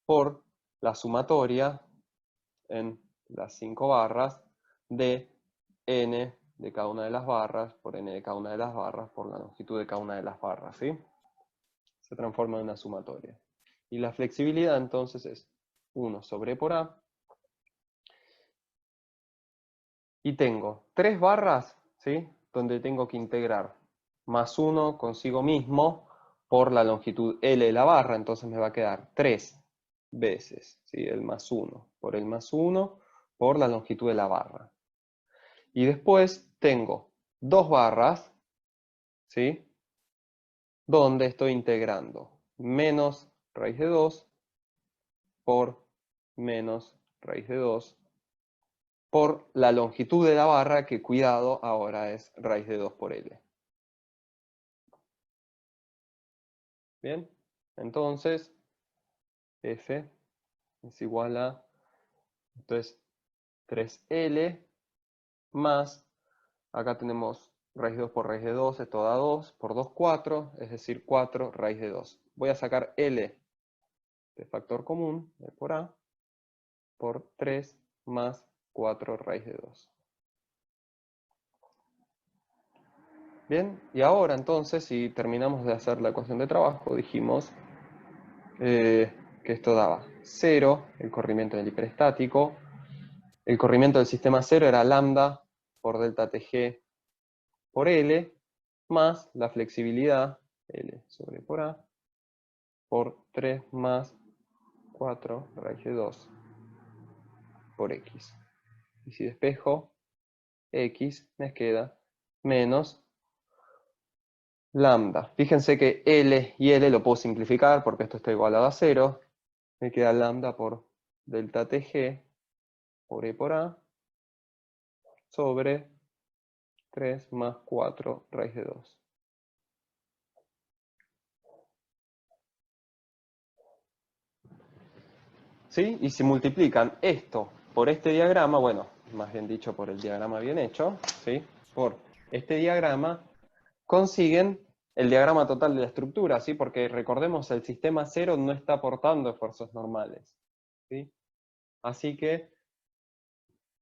por la sumatoria en las 5 barras de n de cada una de las barras por n de cada una de las barras por la longitud de cada una de las barras, ¿sí? Se transforma en una sumatoria. Y la flexibilidad entonces es 1 sobre por A. Y tengo 3 barras, ¿sí? Donde tengo que integrar más 1 consigo mismo por la longitud L de la barra. Entonces me va a quedar 3 veces, ¿sí? El más 1 por el más 1 por la longitud de la barra. Y después tengo 2 barras, ¿sí? Donde estoy integrando menos raíz de 2 por menos raíz de 2 por la longitud de la barra, que cuidado, ahora es raíz de 2 por L. Bien, entonces F es igual a, entonces, 3L más, acá tenemos raíz de 2 por raíz de 2, esto da 2, por 2, 4, es decir, 4 raíz de 2. Voy a sacar L de factor común, de por A, por 3 más 4 raíz de 2. Bien, y ahora entonces, si terminamos de hacer la ecuación de trabajo, dijimos que esto daba 0, el corrimiento del hiperestático. El corrimiento del sistema 0 era lambda por delta Tg por L, más la flexibilidad, L sobre por A, por 3 más 4 raíz de 2 por X. Y si despejo X, me queda menos lambda. Fíjense que L y L lo puedo simplificar porque esto está igualado a 0. Me queda lambda por delta Tg por E por A sobre 3 más 4 raíz de 2. ¿Sí? Y si multiplican esto por este diagrama, bueno, más bien dicho por el diagrama bien hecho, ¿sí? Por este diagrama, consiguen el diagrama total de la estructura, ¿sí? Porque recordemos, el sistema 0 no está aportando esfuerzos normales, ¿sí? Así que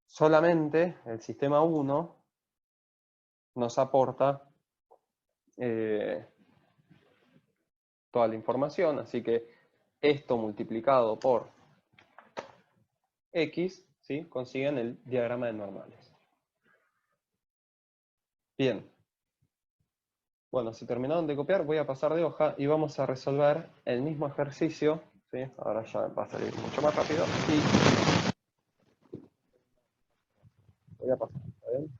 solamente el sistema 1 nos aporta toda la información, así que esto multiplicado por X, ¿sí? Consiguen el diagrama de normales. Bien. Bueno, si terminaron de copiar, voy a pasar de hoja y vamos a resolver el mismo ejercicio, ¿sí? Ahora ya va a salir mucho más rápido. Y voy a pasar, ¿está bien?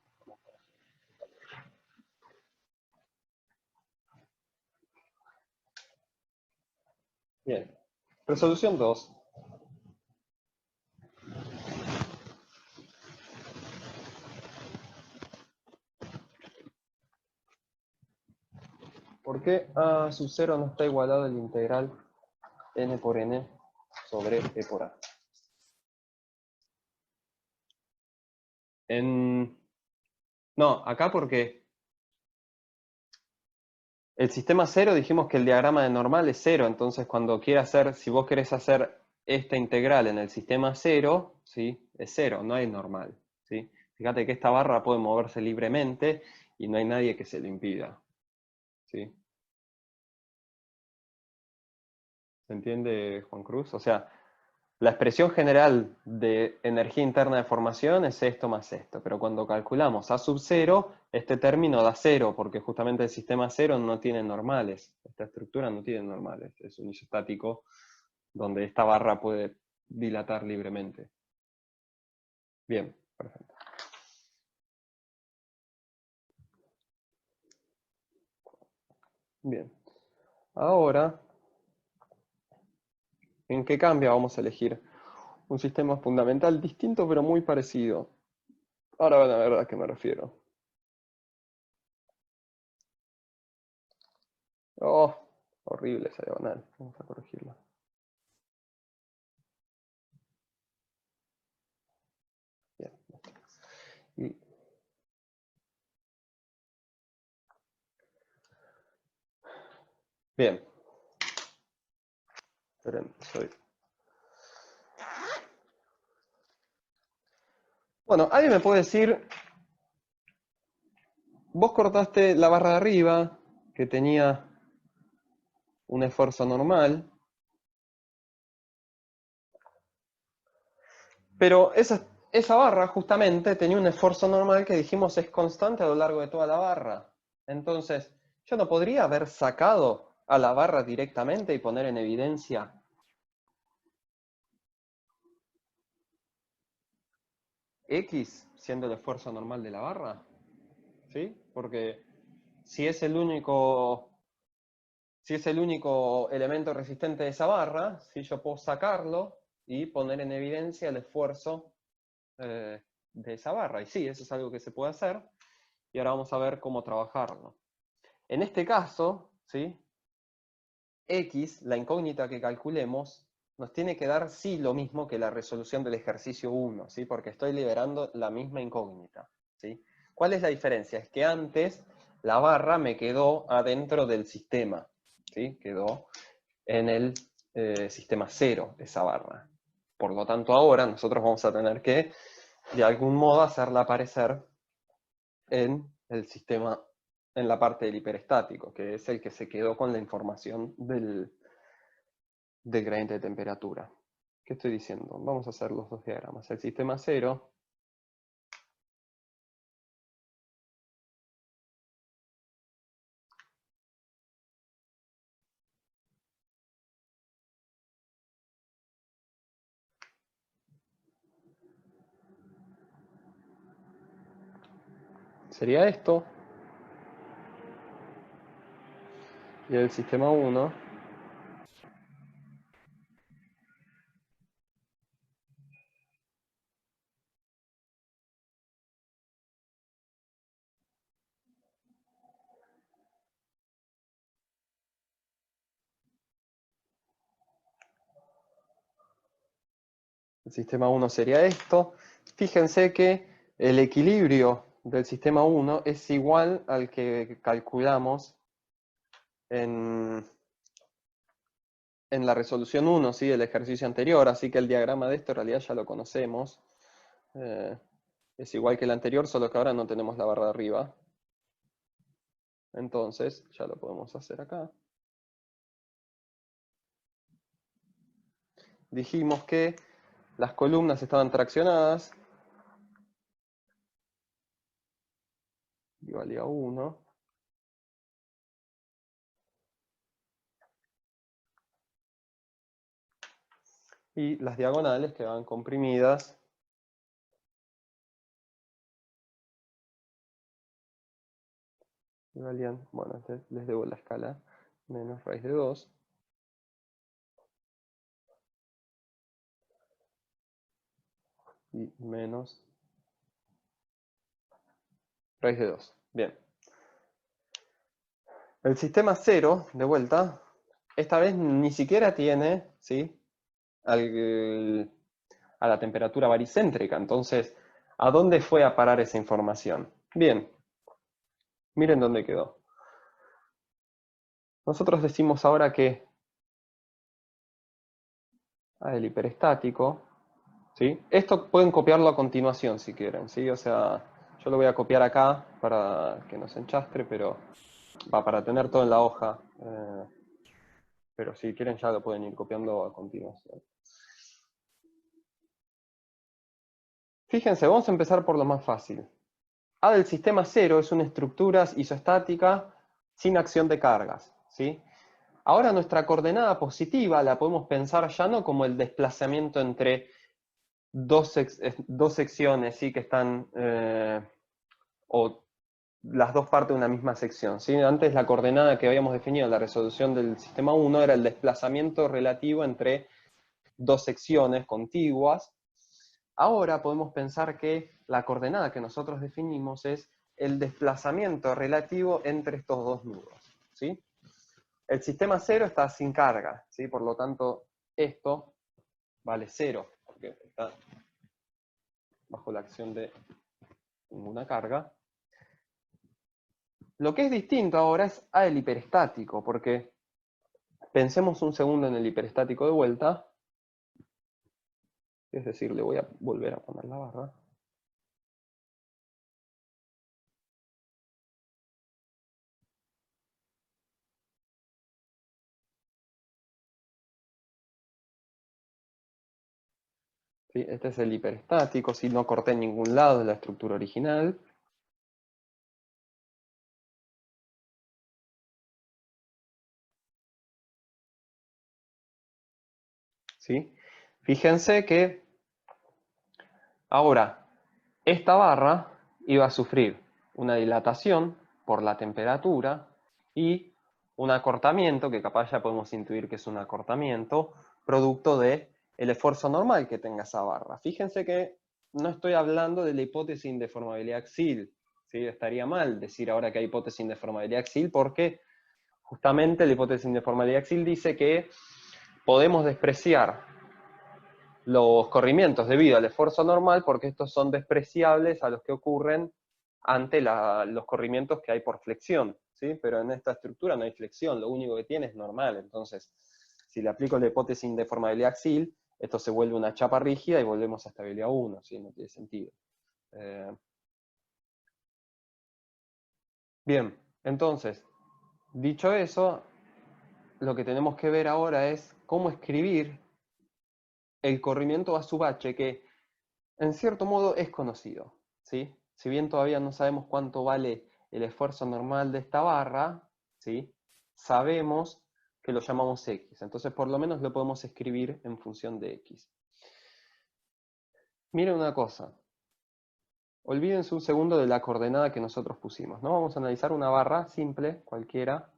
Bien. Resolución 2. ¿Por qué A sub 0 no está igualado al integral n por n sobre e por a? No, acá porque el sistema 0 dijimos que el diagrama de normal es 0, entonces cuando quiera hacer, si vos querés hacer esta integral en el sistema 0, ¿sí? Es 0, no hay normal, ¿sí? Fíjate que esta barra puede moverse libremente y no hay nadie que se lo impida, ¿sí? ¿Se entiende, Juan Cruz? O sea, la expresión general de energía interna de formación es esto más esto, pero cuando calculamos A sub 0, este término da 0, porque justamente el sistema 0 no tiene normales. Esta estructura no tiene normales, es un isostático donde esta barra puede dilatar libremente. Bien, perfecto. Bien. Ahora, ¿en qué cambia? Vamos a elegir un sistema fundamental distinto, pero muy parecido. Ahora van a ver a qué me refiero. Oh, horrible esa diagonal. Vamos a corregirla. Bien. Y bien. Esperen, soy. Bueno, alguien me puede decir, vos cortaste la barra de arriba, que tenía un esfuerzo normal, pero esa barra justamente tenía un esfuerzo normal que dijimos es constante a lo largo de toda la barra. Entonces, yo no podría haber sacado a la barra directamente y poner en evidencia X siendo el esfuerzo normal de la barra, ¿sí? Porque si es el único, si es el único elemento resistente de esa barra, ¿sí? Yo puedo sacarlo y poner en evidencia el esfuerzo de esa barra. Y sí, eso es algo que se puede hacer. Y ahora vamos a ver cómo trabajarlo. En este caso, ¿sí? X, la incógnita que calculemos, nos tiene que dar sí lo mismo que la resolución del ejercicio 1, ¿sí? Porque estoy liberando la misma incógnita, ¿sí? ¿Cuál es la diferencia? Es que antes la barra me quedó adentro del sistema, ¿sí? Quedó en el sistema 0 esa barra. Por lo tanto, ahora nosotros vamos a tener que, de algún modo, hacerla aparecer en el sistema, en la parte del hiperestático, que es el que se quedó con la información del gradiente de temperatura. ¿Qué estoy diciendo? Vamos a hacer los dos diagramas. El sistema 0 sería esto, y el sistema 1 el sistema 1 sería esto. Fíjense que el equilibrio del sistema 1 es igual al que calculamos en la resolución 1, ¿sí? El ejercicio anterior, así que el diagrama de esto en realidad ya lo conocemos. Es igual que el anterior, solo que ahora no tenemos la barra de arriba. Entonces, ya lo podemos hacer acá. Dijimos que las columnas estaban traccionadas. Y valía 1. Y las diagonales quedaban comprimidas. Y valían, bueno, les debo la escala, menos raíz de 2. Y menos raíz de 2. Bien. El sistema 0, de vuelta, esta vez ni siquiera tiene, ¿sí? a la temperatura baricéntrica. Entonces, ¿a dónde fue a parar esa información? Bien, miren dónde quedó. Nosotros decimos ahora que el hiperestático, ¿sí? Esto pueden copiarlo a continuación si quieren, ¿sí? O sea, yo lo voy a copiar acá para que no se enchastre, pero va para tener todo en la hoja. Pero si quieren ya lo pueden ir copiando a continuación. Fíjense, vamos a empezar por lo más fácil. A del sistema 0 es una estructura isostática sin acción de cargas, ¿sí? Ahora nuestra coordenada positiva la podemos pensar ya no como el desplazamiento entre dos secciones, ¿sí? Que están, o las dos partes de una misma sección, ¿sí? Antes la coordenada que habíamos definido en la resolución del sistema 1 era el desplazamiento relativo entre dos secciones contiguas. Ahora podemos pensar que la coordenada que nosotros definimos es el desplazamiento relativo entre estos dos nudos, ¿sí? El sistema 0 está sin carga, ¿sí? Por lo tanto, esto vale 0, porque está bajo la acción de ninguna carga. Lo que es distinto ahora es el hiperestático, porque pensemos un segundo en el hiperestático de vuelta, es decir, le voy a volver a poner la barra. ¿Sí? Este es el hiperestático, si no corté en ningún lado de la estructura original. ¿Sí? Fíjense que ahora esta barra iba a sufrir una dilatación por la temperatura y un acortamiento, que capaz ya podemos intuir que es un acortamiento, producto de el esfuerzo normal que tenga esa barra. Fíjense que no estoy hablando de la hipótesis de indeformabilidad axial, ¿sí? Estaría mal decir ahora que hay hipótesis de indeformabilidad axial, porque justamente la hipótesis de indeformabilidad axial dice que podemos despreciar los corrimientos debido al esfuerzo normal, porque estos son despreciables a los que ocurren ante los corrimientos que hay por flexión, ¿sí? Pero en esta estructura no hay flexión, lo único que tiene es normal. Entonces, si le aplico la hipótesis de formabilidad axial, esto se vuelve una chapa rígida y volvemos a estabilidad 1, ¿sí? No tiene sentido. Bien, entonces, dicho eso, lo que tenemos que ver ahora es cómo escribir el corrimiento a sub h, que en cierto modo es conocido, ¿sí? Si bien todavía no sabemos cuánto vale el esfuerzo normal de esta barra, ¿sí? Sabemos que lo llamamos x, entonces por lo menos lo podemos escribir en función de x. Miren una cosa, olvídense un segundo de la coordenada que nosotros pusimos, ¿no? Vamos a analizar una barra simple, cualquiera,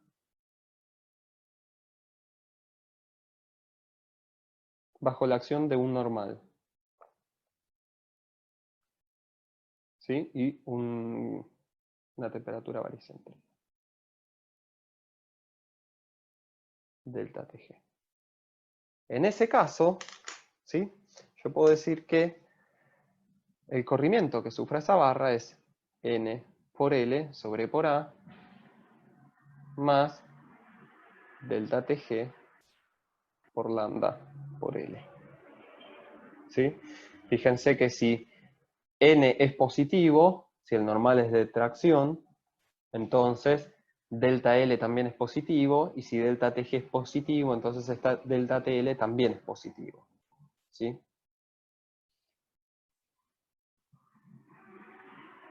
bajo la acción de un normal, ¿sí? Y una temperatura baricéntrica, delta Tg. En ese caso, ¿sí? Yo puedo decir que el corrimiento que sufre esa barra es N por L sobre por A más delta Tg por lambda por L. ¿Sí? Fíjense que si N es positivo, si el normal es de tracción, entonces delta L también es positivo, y si delta Tg es positivo, entonces esta delta TL también es positivo. ¿Sí?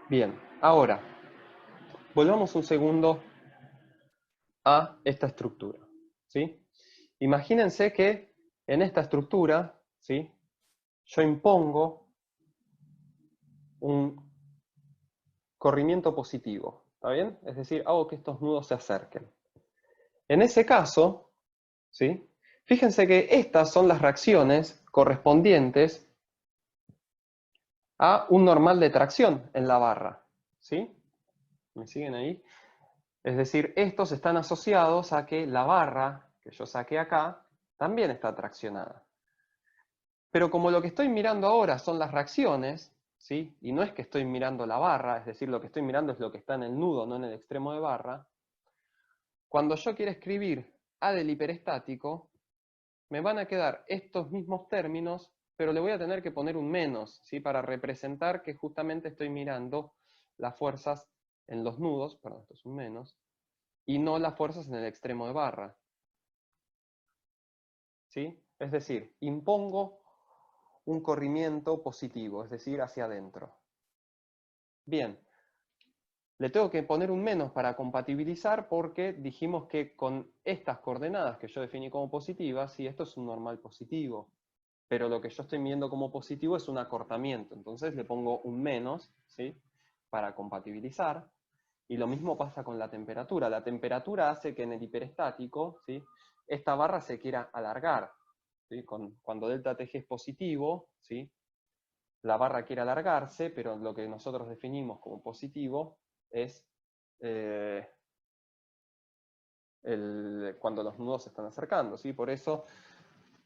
Bien, ahora, volvamos un segundo a esta estructura. ¿Sí? Imagínense que en esta estructura, ¿sí? Yo impongo un corrimiento positivo, ¿está bien? Es decir, hago que estos nudos se acerquen. En ese caso, ¿sí? Fíjense que estas son las reacciones correspondientes a un normal de tracción en la barra, ¿sí? ¿Me siguen ahí? Es decir, estos están asociados a que la barra que yo saqué acá también está traccionada. Pero como lo que estoy mirando ahora son las reacciones, ¿sí? Y no es que estoy mirando la barra, es decir, lo que estoy mirando es lo que está en el nudo, no en el extremo de barra, cuando yo quiera escribir A del hiperestático, me van a quedar estos mismos términos, pero le voy a tener que poner un menos, ¿sí? Para representar que justamente estoy mirando las fuerzas en los nudos, perdón, esto es un menos, y no las fuerzas en el extremo de barra. ¿Sí? Es decir, impongo un corrimiento positivo, es decir, hacia adentro. Bien, le tengo que poner un menos para compatibilizar, porque dijimos que con estas coordenadas que yo definí como positivas, sí, esto es un normal positivo, pero lo que yo estoy midiendo como positivo es un acortamiento, entonces le pongo un menos, ¿sí? Para compatibilizar. Y lo mismo pasa con la temperatura. La temperatura hace que en el hiperestático, ¿sí? Esta barra se quiera alargar, ¿sí? Cuando delta Tg es positivo, ¿sí? La barra quiere alargarse, pero lo que nosotros definimos como positivo es cuando los nudos se están acercando, ¿sí? Por eso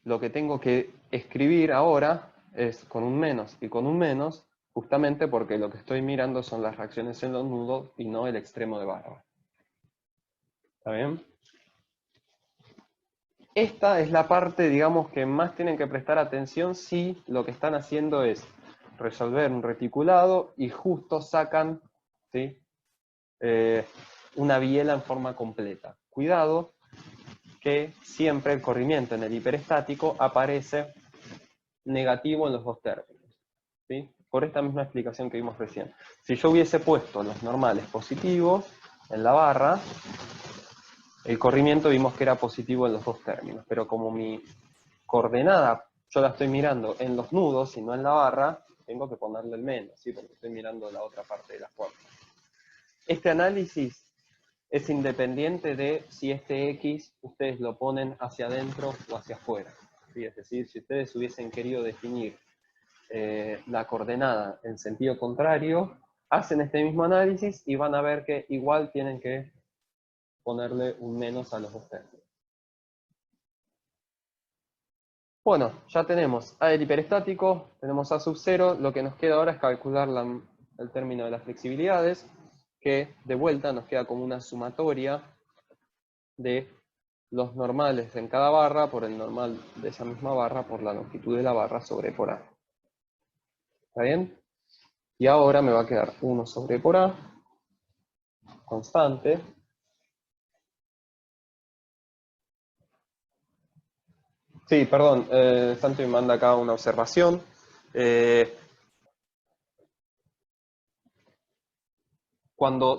lo que tengo que escribir ahora es con un menos y con un menos, justamente porque lo que estoy mirando son las reacciones en los nudos y no el extremo de barra. ¿Está bien? Esta es la parte, digamos, que más tienen que prestar atención si lo que están haciendo es resolver un reticulado y justo sacan, ¿sí? Una biela en forma completa. Cuidado, que siempre el corrimiento en el hiperestático aparece negativo en los dos términos, ¿sí? Por esta misma explicación que vimos recién. Si yo hubiese puesto los normales positivos en la barra, el corrimiento vimos que era positivo en los dos términos, pero como mi coordenada yo la estoy mirando en los nudos y no en la barra, tengo que ponerle el menos, ¿sí? Porque estoy mirando la otra parte de la fuerza. Este análisis es independiente de si este X ustedes lo ponen hacia adentro o hacia afuera, ¿sí? Es decir, si ustedes hubiesen querido definir la coordenada en sentido contrario, hacen este mismo análisis y van a ver que igual tienen que ponerle un menos a los dos términos. Bueno, ya tenemos A del hiperestático, tenemos A sub 0, lo que nos queda ahora es calcular el término de las flexibilidades, que de vuelta nos queda como una sumatoria de los normales en cada barra por el normal de esa misma barra por la longitud de la barra sobre por A. ¿Está bien? Y ahora me va a quedar 1 sobre por A, constante. Sí, perdón, Santi me manda acá una observación.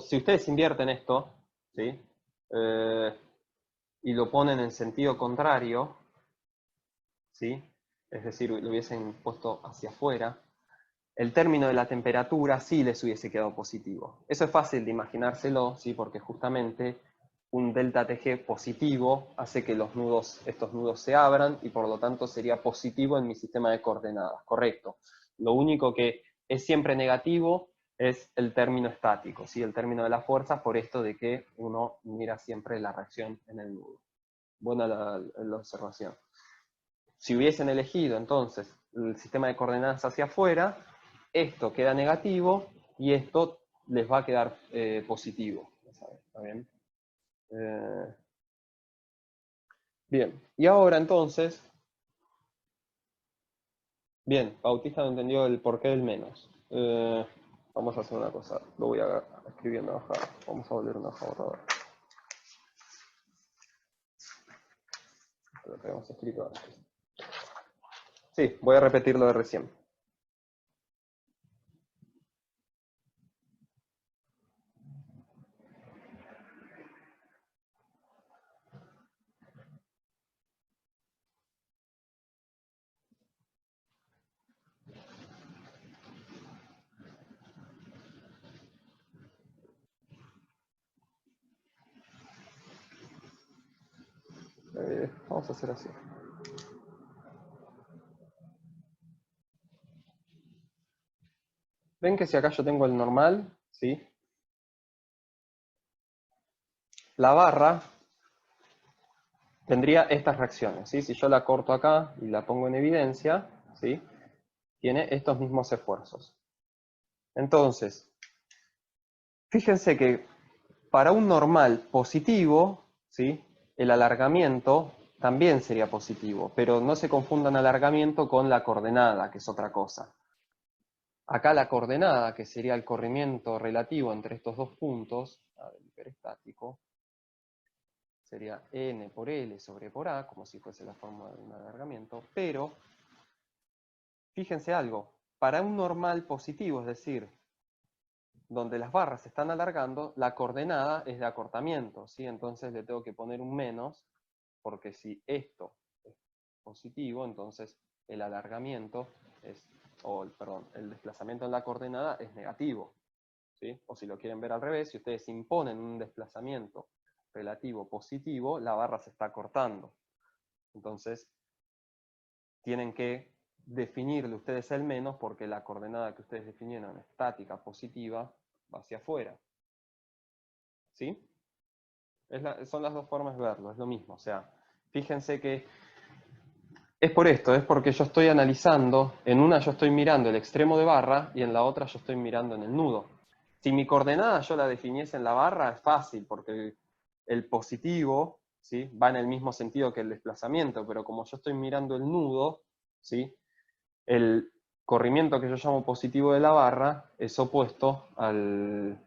Si ustedes invierten esto, ¿sí? Y lo ponen en sentido contrario, ¿sí? Es decir, lo hubiesen puesto hacia afuera, el término de la temperatura sí les hubiese quedado positivo. Eso es fácil de imaginárselo, ¿sí? Porque justamente un delta TG positivo hace que estos nudos se abran y por lo tanto sería positivo en mi sistema de coordenadas, correcto. Lo único que es siempre negativo es el término estático, ¿sí? El término de las fuerzas, por esto de que uno mira siempre la reacción en el nudo. Buena la observación. Si hubiesen elegido entonces el sistema de coordenadas hacia afuera, esto queda negativo y esto les va a quedar positivo. ¿Está bien? Bien, y ahora entonces, bien, Bautista no entendió el porqué del menos. Vamos a hacer una cosa, lo voy a escribir en una hoja, vamos a volver una hoja borradora. Lo que habíamos escrito antes. Sí, voy a repetir lo de recién. Vamos a hacer así. Ven que si acá yo tengo el normal, ¿sí? La barra tendría estas reacciones, ¿sí? Si yo la corto acá y la pongo en evidencia, ¿sí? Tiene estos mismos esfuerzos. Entonces, fíjense que para un normal positivo, ¿sí? El alargamiento también sería positivo, pero no se confundan alargamiento con la coordenada, que es otra cosa. Acá la coordenada, que sería el corrimiento relativo entre estos dos puntos, del hiperestático, sería n por L sobre por A, como si fuese la fórmula de un alargamiento, pero fíjense algo, para un normal positivo, es decir, donde las barras se están alargando, la coordenada es de acortamiento, ¿sí? Entonces le tengo que poner un menos, porque si esto es positivo, entonces el alargamiento es, perdón, el desplazamiento en la coordenada es negativo, ¿sí? O si lo quieren ver al revés, si ustedes imponen un desplazamiento relativo positivo, la barra se está cortando. Entonces, tienen que definirle ustedes el menos porque la coordenada que ustedes definieron, estática, positiva, va hacia afuera. ¿Sí? Son las dos formas de verlo, es lo mismo. O sea, fíjense que es por esto, es porque yo estoy analizando, en una yo estoy mirando el extremo de barra y en la otra yo estoy mirando en el nudo. Si mi coordenada yo la definiese en la barra, es fácil, porque el positivo, ¿sí? Va en el mismo sentido que el desplazamiento, pero como yo estoy mirando el nudo, ¿sí? El corrimiento que yo llamo positivo de la barra es opuesto al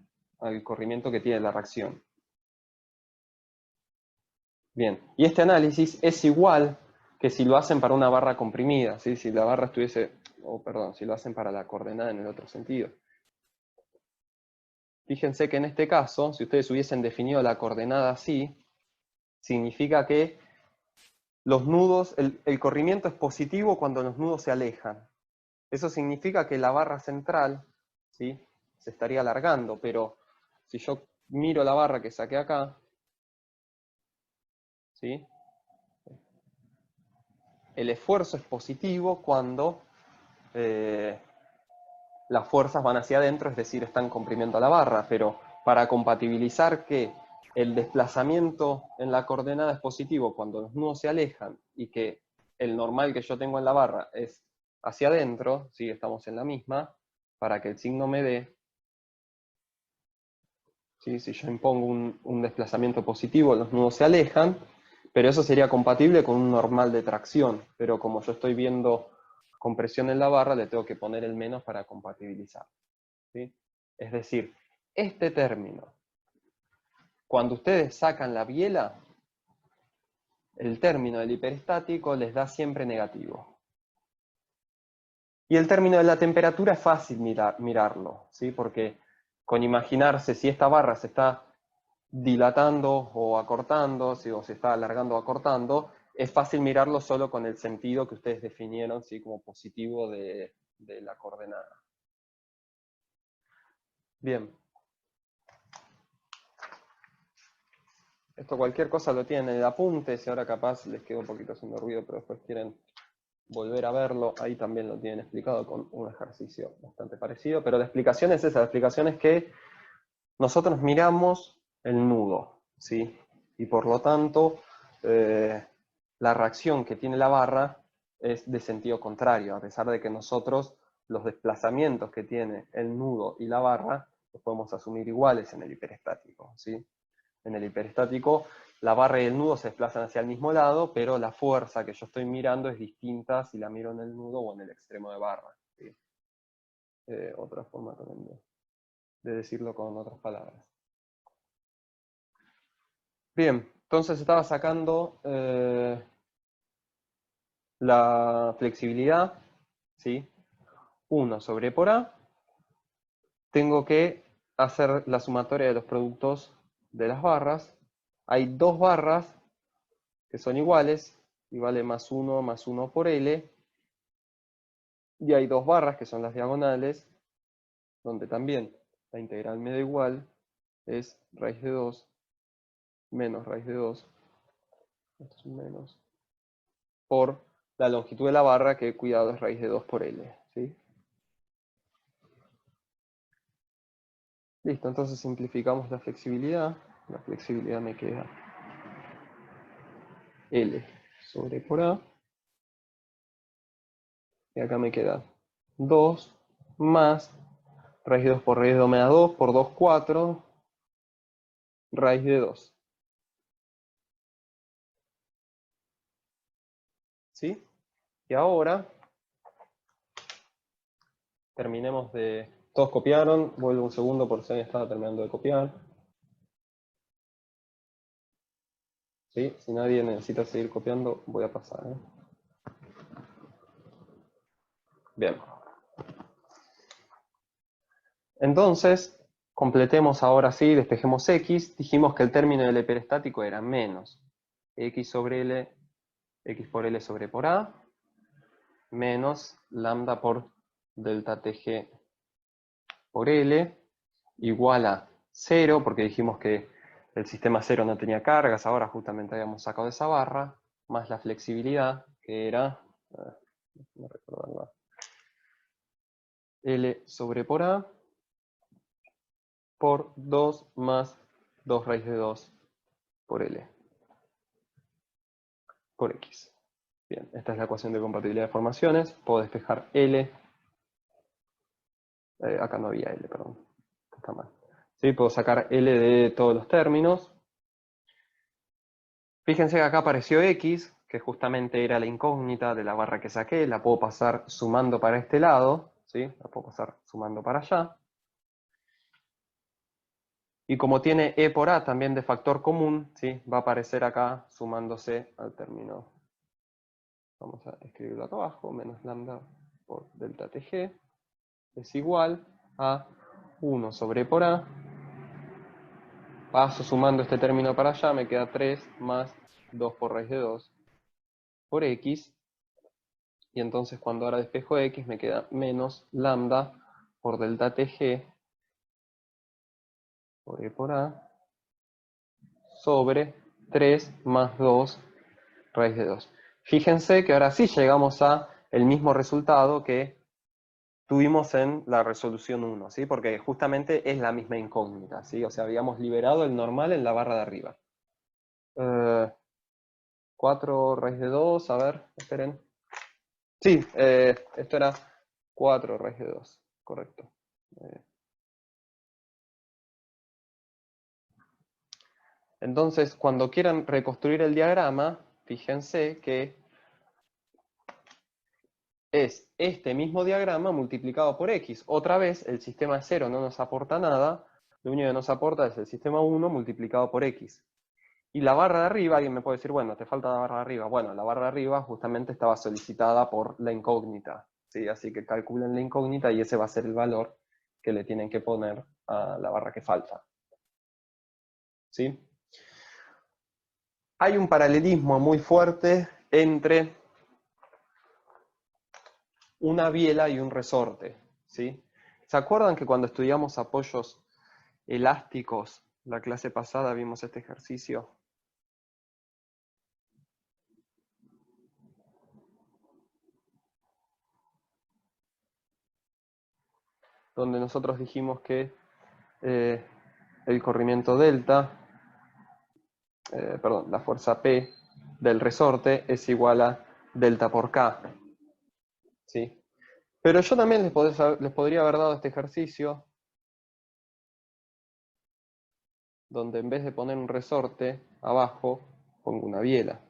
corrimiento que tiene la reacción. Bien, y este análisis es igual que si lo hacen para una barra comprimida, ¿sí? Si la barra estuviese, perdón, si lo hacen para la coordenada en el otro sentido. Fíjense que en este caso, si ustedes hubiesen definido la coordenada así, significa que los nudos, el corrimiento es positivo cuando los nudos se alejan. Eso significa que la barra central, ¿sí?, se estaría alargando, pero si yo miro la barra que saqué acá, ¿sí?, el esfuerzo es positivo cuando las fuerzas van hacia adentro, es decir, están comprimiendo la barra, pero para compatibilizar que el desplazamiento en la coordenada es positivo cuando los nudos se alejan y que el normal que yo tengo en la barra es hacia adentro, ¿sí?, estamos en la misma, para que el signo me dé, ¿sí?, si yo impongo un desplazamiento positivo, los nudos se alejan, pero eso sería compatible con un normal de tracción, pero como yo estoy viendo compresión en la barra, le tengo que poner el menos para compatibilizar, ¿sí? Es decir, este término, cuando ustedes sacan la biela, el término del hiperestático les da siempre negativo. Y el término de la temperatura es fácil mirarlo, ¿sí? Porque con imaginarse si esta barra se está dilatando o acortando, ¿sí?, o se está alargando o acortando, es fácil mirarlo solo con el sentido que ustedes definieron, ¿sí?, como positivo de la coordenada. Bien. Esto cualquier cosa lo tienen en el apunte, si ahora capaz les queda un poquito haciendo ruido, pero después quieren volver a verlo, ahí también lo tienen explicado con un ejercicio bastante parecido, pero la explicación es esa, la explicación es que nosotros miramos el nudo, ¿sí? Y por lo tanto, la reacción que tiene la barra es de sentido contrario, a pesar de que nosotros los desplazamientos que tiene el nudo y la barra los podemos asumir iguales en el hiperestático, ¿sí? En el hiperestático, la barra y el nudo se desplazan hacia el mismo lado, pero la fuerza que yo estoy mirando es distinta si la miro en el nudo o en el extremo de barra, ¿sí? Otra forma también de decirlo con otras palabras. Bien, entonces estaba sacando la flexibilidad, ¿sí? 1 sobre por A. Tengo que hacer la sumatoria de los productos de las barras. Hay dos barras que son iguales, y vale más 1 por L. Y hay dos barras que son las diagonales, donde también la integral me da igual, es raíz de 2 menos raíz de 2, esto es un menos, por la longitud de la barra, que cuidado es raíz de 2 por L, ¿sí? Listo, entonces simplificamos la flexibilidad. La flexibilidad me queda L sobre por A. Y acá me queda 2 más raíz de 2 por raíz de 2 me da 2, por 2, 4, raíz de 2. ¿Sí? Y ahora terminemos de... Todos copiaron, vuelvo un segundo por si alguien estaba terminando de copiar. ¿Sí? Si nadie necesita seguir copiando, voy a pasar, ¿eh? Bien. Entonces, completemos ahora sí, despejemos X. Dijimos que el término del hiperestático era menos X sobre L, X por L sobre por A, menos lambda por delta TG por L, igual a 0, porque dijimos que el sistema 0 no tenía cargas, ahora justamente habíamos sacado esa barra, más la flexibilidad, que era, no recuerdo, L sobre por A, por 2 más 2 raíz de 2 por L, por X. Bien, esta es la ecuación de compatibilidad de formaciones. Puedo despejar L. Acá no había L, perdón. Está mal. ¿Sí? Puedo sacar L de todos los términos. Fíjense que acá apareció X, que justamente era la incógnita de la barra que saqué. La puedo pasar sumando para este lado, ¿sí? La puedo pasar sumando para allá. Y como tiene E por A también de factor común, ¿sí?, va a aparecer acá sumándose al término vamos a escribirlo acá abajo, menos lambda por delta TG, es igual a 1 sobre por A. Paso sumando este término para allá, me queda 3 más 2 por raíz de 2 por X. Y entonces cuando ahora despejo X me queda menos lambda por delta TG por E por A sobre 3 más 2 raíz de 2. Fíjense que ahora sí llegamos a el mismo resultado que tuvimos en la resolución 1, ¿sí? Porque justamente es la misma incógnita, ¿sí? O sea, habíamos liberado el normal en la barra de arriba. 4 raíz de 2, a ver, esperen. Sí, esto era 4 raíz de 2, correcto. Entonces, cuando quieran reconstruir el diagrama, fíjense que es este mismo diagrama multiplicado por X. Otra vez, el sistema 0 no nos aporta nada, lo único que nos aporta es el sistema 1 multiplicado por X. Y la barra de arriba, alguien me puede decir, bueno, te falta la barra de arriba. Bueno, la barra de arriba justamente estaba solicitada por la incógnita, ¿sí? Así que calculen la incógnita y ese va a ser el valor que le tienen que poner a la barra que falta, ¿sí? Hay un paralelismo muy fuerte entre una biela y un resorte, ¿sí? ¿Se acuerdan que cuando estudiamos apoyos elásticos, la clase pasada vimos este ejercicio? Donde nosotros dijimos que el corrimiento delta, perdón, la fuerza P del resorte es igual a delta por K, ¿sí? Pero yo también les podría haber dado este ejercicio donde en vez de poner un resorte abajo, pongo una biela.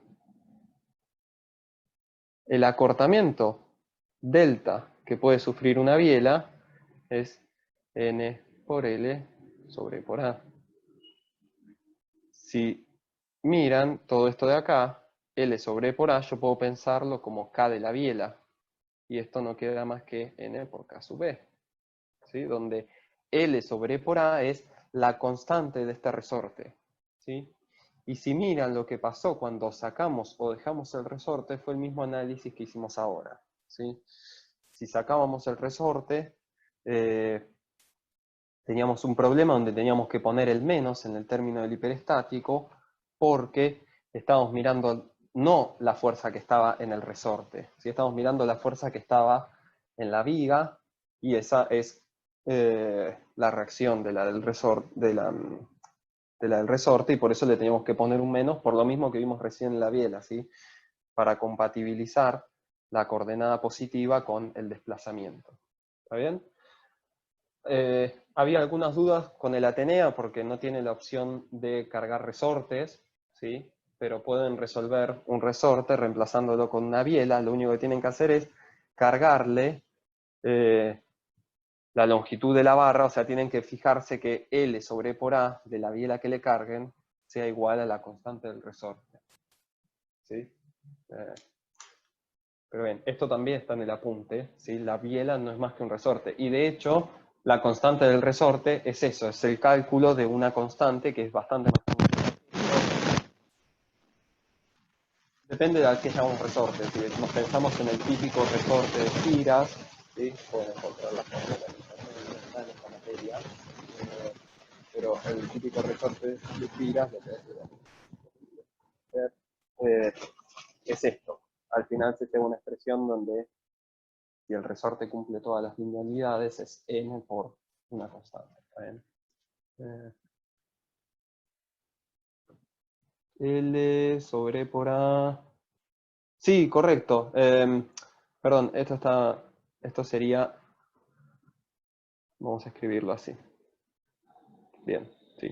El acortamiento delta que puede sufrir una biela es N por L sobre por A. Si miran todo esto de acá, L sobre por A, yo puedo pensarlo como K de la biela. Y esto no queda más que N por K sub B, ¿sí? Donde L sobre por A es la constante de este resorte, ¿sí? Y si miran lo que pasó cuando sacamos o dejamos el resorte, fue el mismo análisis que hicimos ahora, ¿sí? Si sacábamos el resorte, teníamos un problema donde teníamos que poner el menos en el término del hiperestático, porque estábamos mirando no la fuerza que estaba en el resorte, ¿sí? Estamos mirando la fuerza que estaba en la viga, y esa es la reacción de la del resorte, del resorte, y por eso le teníamos que poner un menos, por lo mismo que vimos recién en la biela, ¿sí? Para compatibilizar la coordenada positiva con el desplazamiento. ¿Está bien? Había algunas dudas con el Atenea porque no tiene la opción de cargar resortes, ¿sí? Pero pueden resolver un resorte reemplazándolo con una biela. Lo único que tienen que hacer es cargarle la longitud de la barra, o sea, tienen que fijarse que L sobre por A de la biela que le carguen sea igual a la constante del resorte, ¿sí? Pero bien, esto también está en el apunte, ¿sí? La biela no es más que un resorte. Y de hecho, la constante del resorte es eso, es el cálculo de una constante que es bastante más complicada. Depende de a qué llamamos resorte. Si nos pensamos en el típico resorte de giras, ¿sí? Pueden encontrar la fórmula en esta materia. Pero el típico resorte de giras, lo que hacer es esto. Al final se lleva una expresión donde si el resorte cumple todas las linealidades, es n por una constante. ¿Está bien? L sobre por A. Sí, correcto. Perdón, esto sería, vamos a escribirlo así. Bien, sí,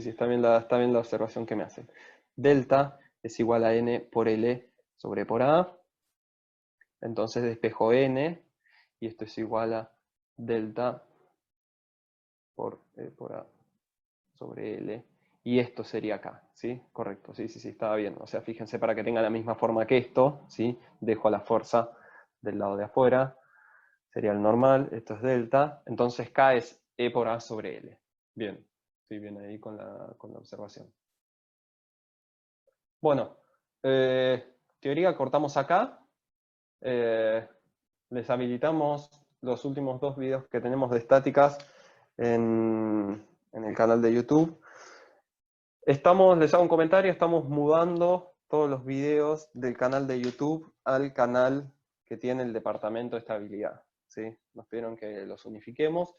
está bien la observación que me hacen. Delta es igual a n por L sobre por A. Entonces despejo n, y esto es igual a delta por A sobre L. y esto sería acá, ¿sí? Correcto, sí, sí, sí, estaba bien. O sea, fíjense para que tenga la misma forma que esto, ¿sí? Dejo la fuerza del lado de afuera, sería el normal, esto es delta, entonces K es E por A sobre L. Bien, estoy bien ahí con la observación. Bueno, teoría cortamos acá. Les habilitamos los últimos 2 videos que tenemos de estáticas en el canal de YouTube. Les hago un comentario, estamos mudando todos los videos del canal de YouTube al canal que tiene el departamento de estabilidad, ¿sí? Nos pidieron que los unifiquemos.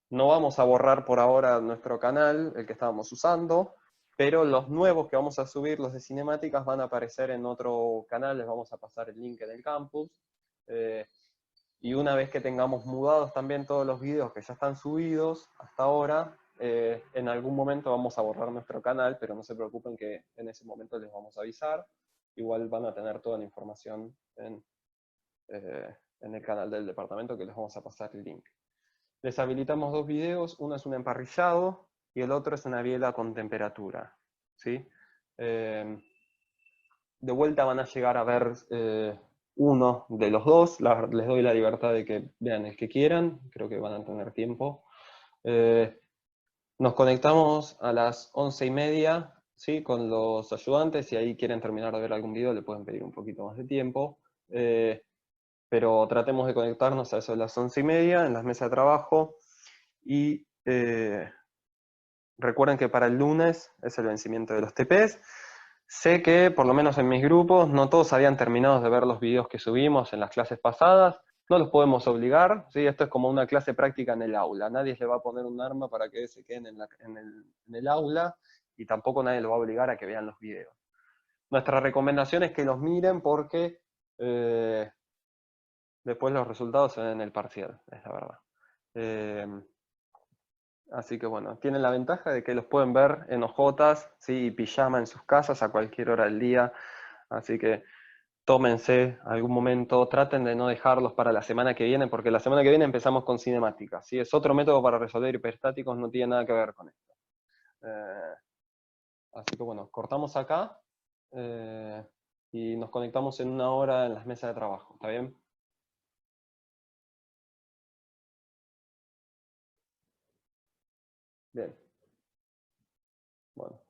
No vamos a borrar por ahora nuestro canal, el que estábamos usando, pero los nuevos que vamos a subir, los de cinemáticas, van a aparecer en otro canal, les vamos a pasar el link en el campus. Y una vez que tengamos mudados también todos los videos que ya están subidos hasta ahora, en algún momento vamos a borrar nuestro canal, pero no se preocupen que en ese momento les vamos a avisar. Igual van a tener toda la información en el canal del departamento que les vamos a pasar el link. Les habilitamos 2 videos, uno es un emparrillado y el otro es una biela con temperatura, ¿sí? De vuelta van a llegar a ver uno de los dos, les doy la libertad de que vean el que quieran, creo que van a tener tiempo. Nos conectamos a las 11:30, ¿sí? Con los ayudantes, si ahí quieren terminar de ver algún video le pueden pedir un poquito más de tiempo. Pero tratemos de conectarnos a eso de las 11:30 en las mesas de trabajo. Y recuerden que para el lunes es el vencimiento de los TPs. Sé que, por lo menos en mis grupos, no todos habían terminado de ver los videos que subimos en las clases pasadas. No los podemos obligar, ¿sí? Esto es como una clase práctica en el aula. Nadie le va a poner un arma para que se queden en el aula y tampoco nadie lo va a obligar a que vean los videos. Nuestra recomendación es que los miren porque después los resultados se ven en el parcial, es la verdad. Así que bueno, tienen la ventaja de que los pueden ver en ojotas, ¿sí? Y pijama en sus casas a cualquier hora del día. Así que tómense algún momento, traten de no dejarlos para la semana que viene, porque la semana que viene empezamos con cinemática. ¿Sí? Es otro método para resolver hiperestáticos, no tiene nada que ver con esto. Así que bueno, cortamos acá y nos conectamos en 1 hora en las mesas de trabajo. ¿Está bien? Bien. Bueno.